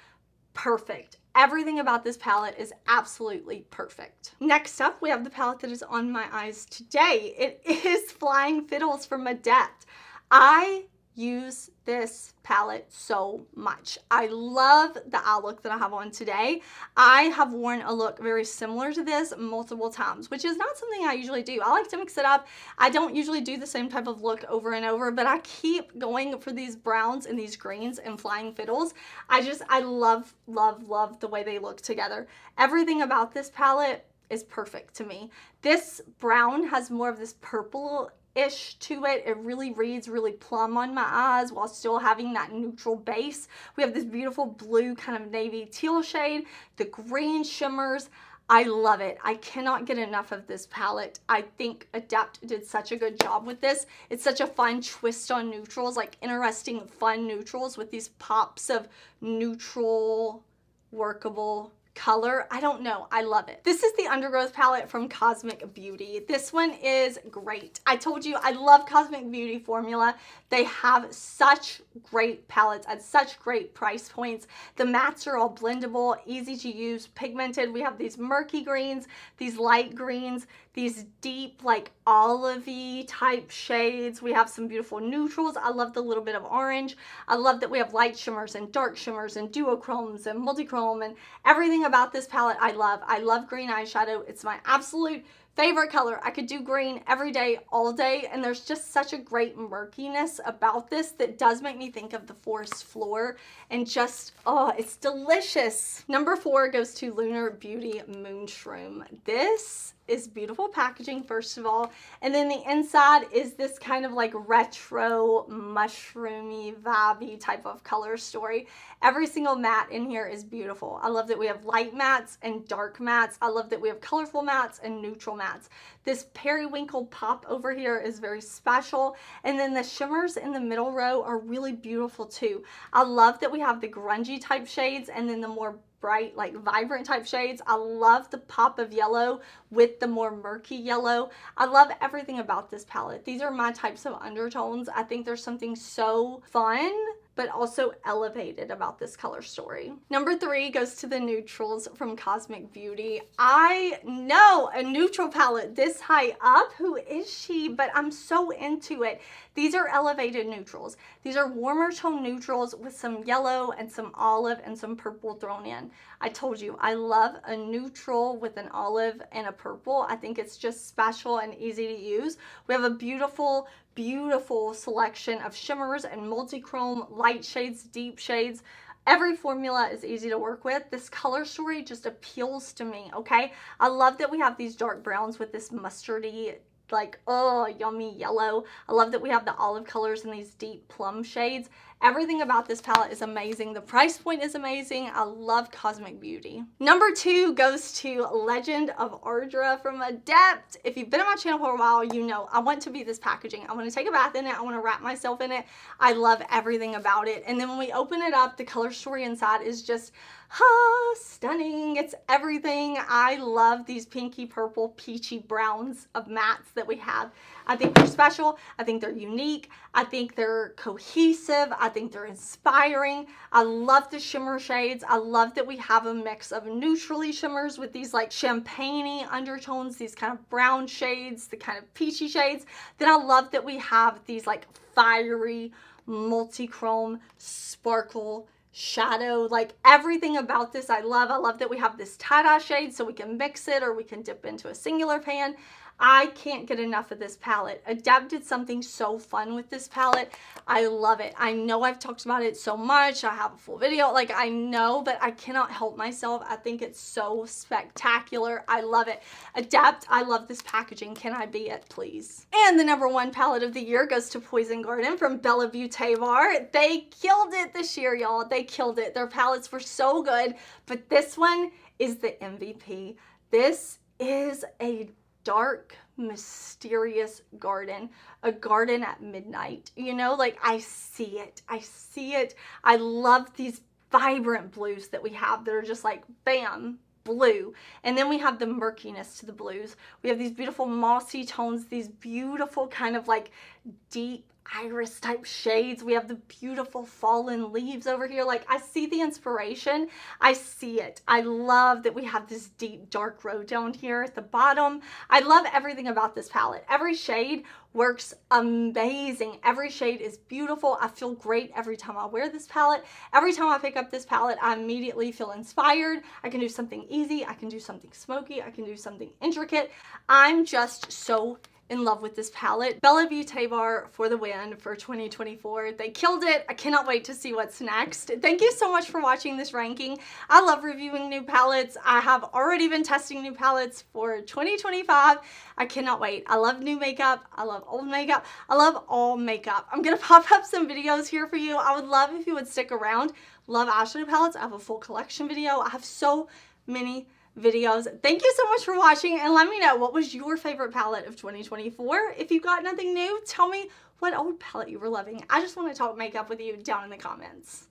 S1: perfect. Everything about this palette is absolutely perfect. Next up, we have the palette that is on my eyes today. It is Flying Fiddles from Adept. I use this palette so much. I love the eye look that I have on today. I have worn a look very similar to this multiple times, which is not something I usually do. I like to mix it up. I don't usually do the same type of look over and over, but I keep going for these browns and these greens and Flying Fiddles. I love the way they look together. Everything about this palette is perfect to me. This brown has more of this purple-ish to it. It really reads really plum on my eyes while still having that neutral base. We have this beautiful blue kind of navy teal shade, the green shimmers. I love it. I cannot get enough of this palette. I think Adept did such a good job with this. It's such a fun twist on neutrals, like interesting, fun neutrals with these pops of neutral, workable color. I don't know. I love it. This is the Undergrowth palette from Cosmic Beauty. This one is great. I told you I love Cosmic Beauty formula. They have such great palettes at such great price points. The mattes are all blendable, easy to use, pigmented. We have these murky greens, these light greens, these deep like olivey type shades. We have some beautiful neutrals. I love the little bit of orange. I love that we have light shimmers and dark shimmers and duochromes and multichrome, and everything about this palette I love. I love green eyeshadow. It's my absolute favorite color. I could do green every day, all day, and there's just such a great murkiness about this that does make me think of the forest floor, and just, oh, it's delicious. Number 4 goes to Lunar Beauty Moonshroom. This is beautiful packaging, first of all, and then the inside is this kind of like retro mushroomy vibey type of color story. Every single matte in here is beautiful. I love that we have light mattes and dark mattes. I love that we have colorful mattes and neutral mattes. This periwinkle pop over here is very special, and then the shimmers in the middle row are really beautiful too. I love that we have the grungy type shades and then the more bright, like vibrant type shades. I love the pop of yellow with the more murky yellow. I love everything about this palette. These are my types of undertones. I think there's something so fun but also elevated about this color story. Number 3 goes to the neutrals from Cosmic Beauty. I know a neutral palette this high up. Who is she? But I'm so into it. These are elevated neutrals. These are warmer tone neutrals with some yellow and some olive and some purple thrown in. I told you, I love a neutral with an olive and a purple. I think it's just special and easy to use. We have a beautiful selection of shimmers and multi-chrome, light shades, deep shades. Every formula is easy to work with. This color story just appeals to me, okay? I love that we have these dark browns with this mustardy, like, oh, yummy yellow. I love that we have the olive colors and these deep plum shades. Everything about this palette is amazing. The price point is amazing. I love Cosmic Beauty. Number 2 goes to Legend of Ardra from Adept. If you've been on my channel for a while, you know I want to be this packaging. I want to take a bath in it. I want to wrap myself in it. I love everything about it. And then when we open it up, the color story inside is just stunning. It's everything. I love these pinky purple peachy browns of mattes that we have. I think they're special. I think they're unique. I think they're cohesive. I think they're inspiring. I love the shimmer shades. I love that we have a mix of neutrally shimmers with these like champagne-y undertones, these kind of brown shades, the kind of peachy shades. Then I love that we have these like fiery, multi-chrome, sparkle shadow, like everything about this I love. I love that we have this tie-dye shade so we can mix it or we can dip into a singular pan. I can't get enough of this palette. Adept did something so fun with this palette. I love it. I know I've talked about it so much. I have a full video. Like, I know, but I cannot help myself. I think it's so spectacular. I love it. Adept, I love this packaging. Can I be it, please? And the number 1 palette of the year goes to Poison Garden from BellaBeauteBar. They killed it this year, y'all. They killed it. Their palettes were so good, but this one is the MVP. This is a dark, mysterious garden, a garden at midnight. You know, like I see it. I see it. I love these vibrant blues that we have that are just like, bam, blue. And then we have the murkiness to the blues. We have these beautiful mossy tones, these beautiful kind of like deep iris type shades. We have the beautiful fallen leaves over here. Like, I see the inspiration. I see it. I love that we have this deep dark row down here at the bottom. I love everything about this palette. Every shade works amazing. Every shade is beautiful. I feel great every time I wear this palette. Every time I pick up this palette, I immediately feel inspired. I can do something easy. I can do something smoky. I can do something intricate. I'm just so in love with this palette. BellaBeauteBar for the win for 2024. They killed it. I cannot wait to see what's next. Thank you so much for watching this ranking. I love reviewing new palettes. I have already been testing new palettes for 2025. I cannot wait. I love new makeup. I love old makeup. I love all makeup. I'm gonna pop up some videos here for you. I would love if you would stick around. Love eyeshadow palettes. I have a full collection video. I have so many videos. Thank you so much for watching, and let me know, what was your favorite palette of 2024? If you got nothing new, tell me what old palette you were loving. I just want to talk makeup with you down in the comments.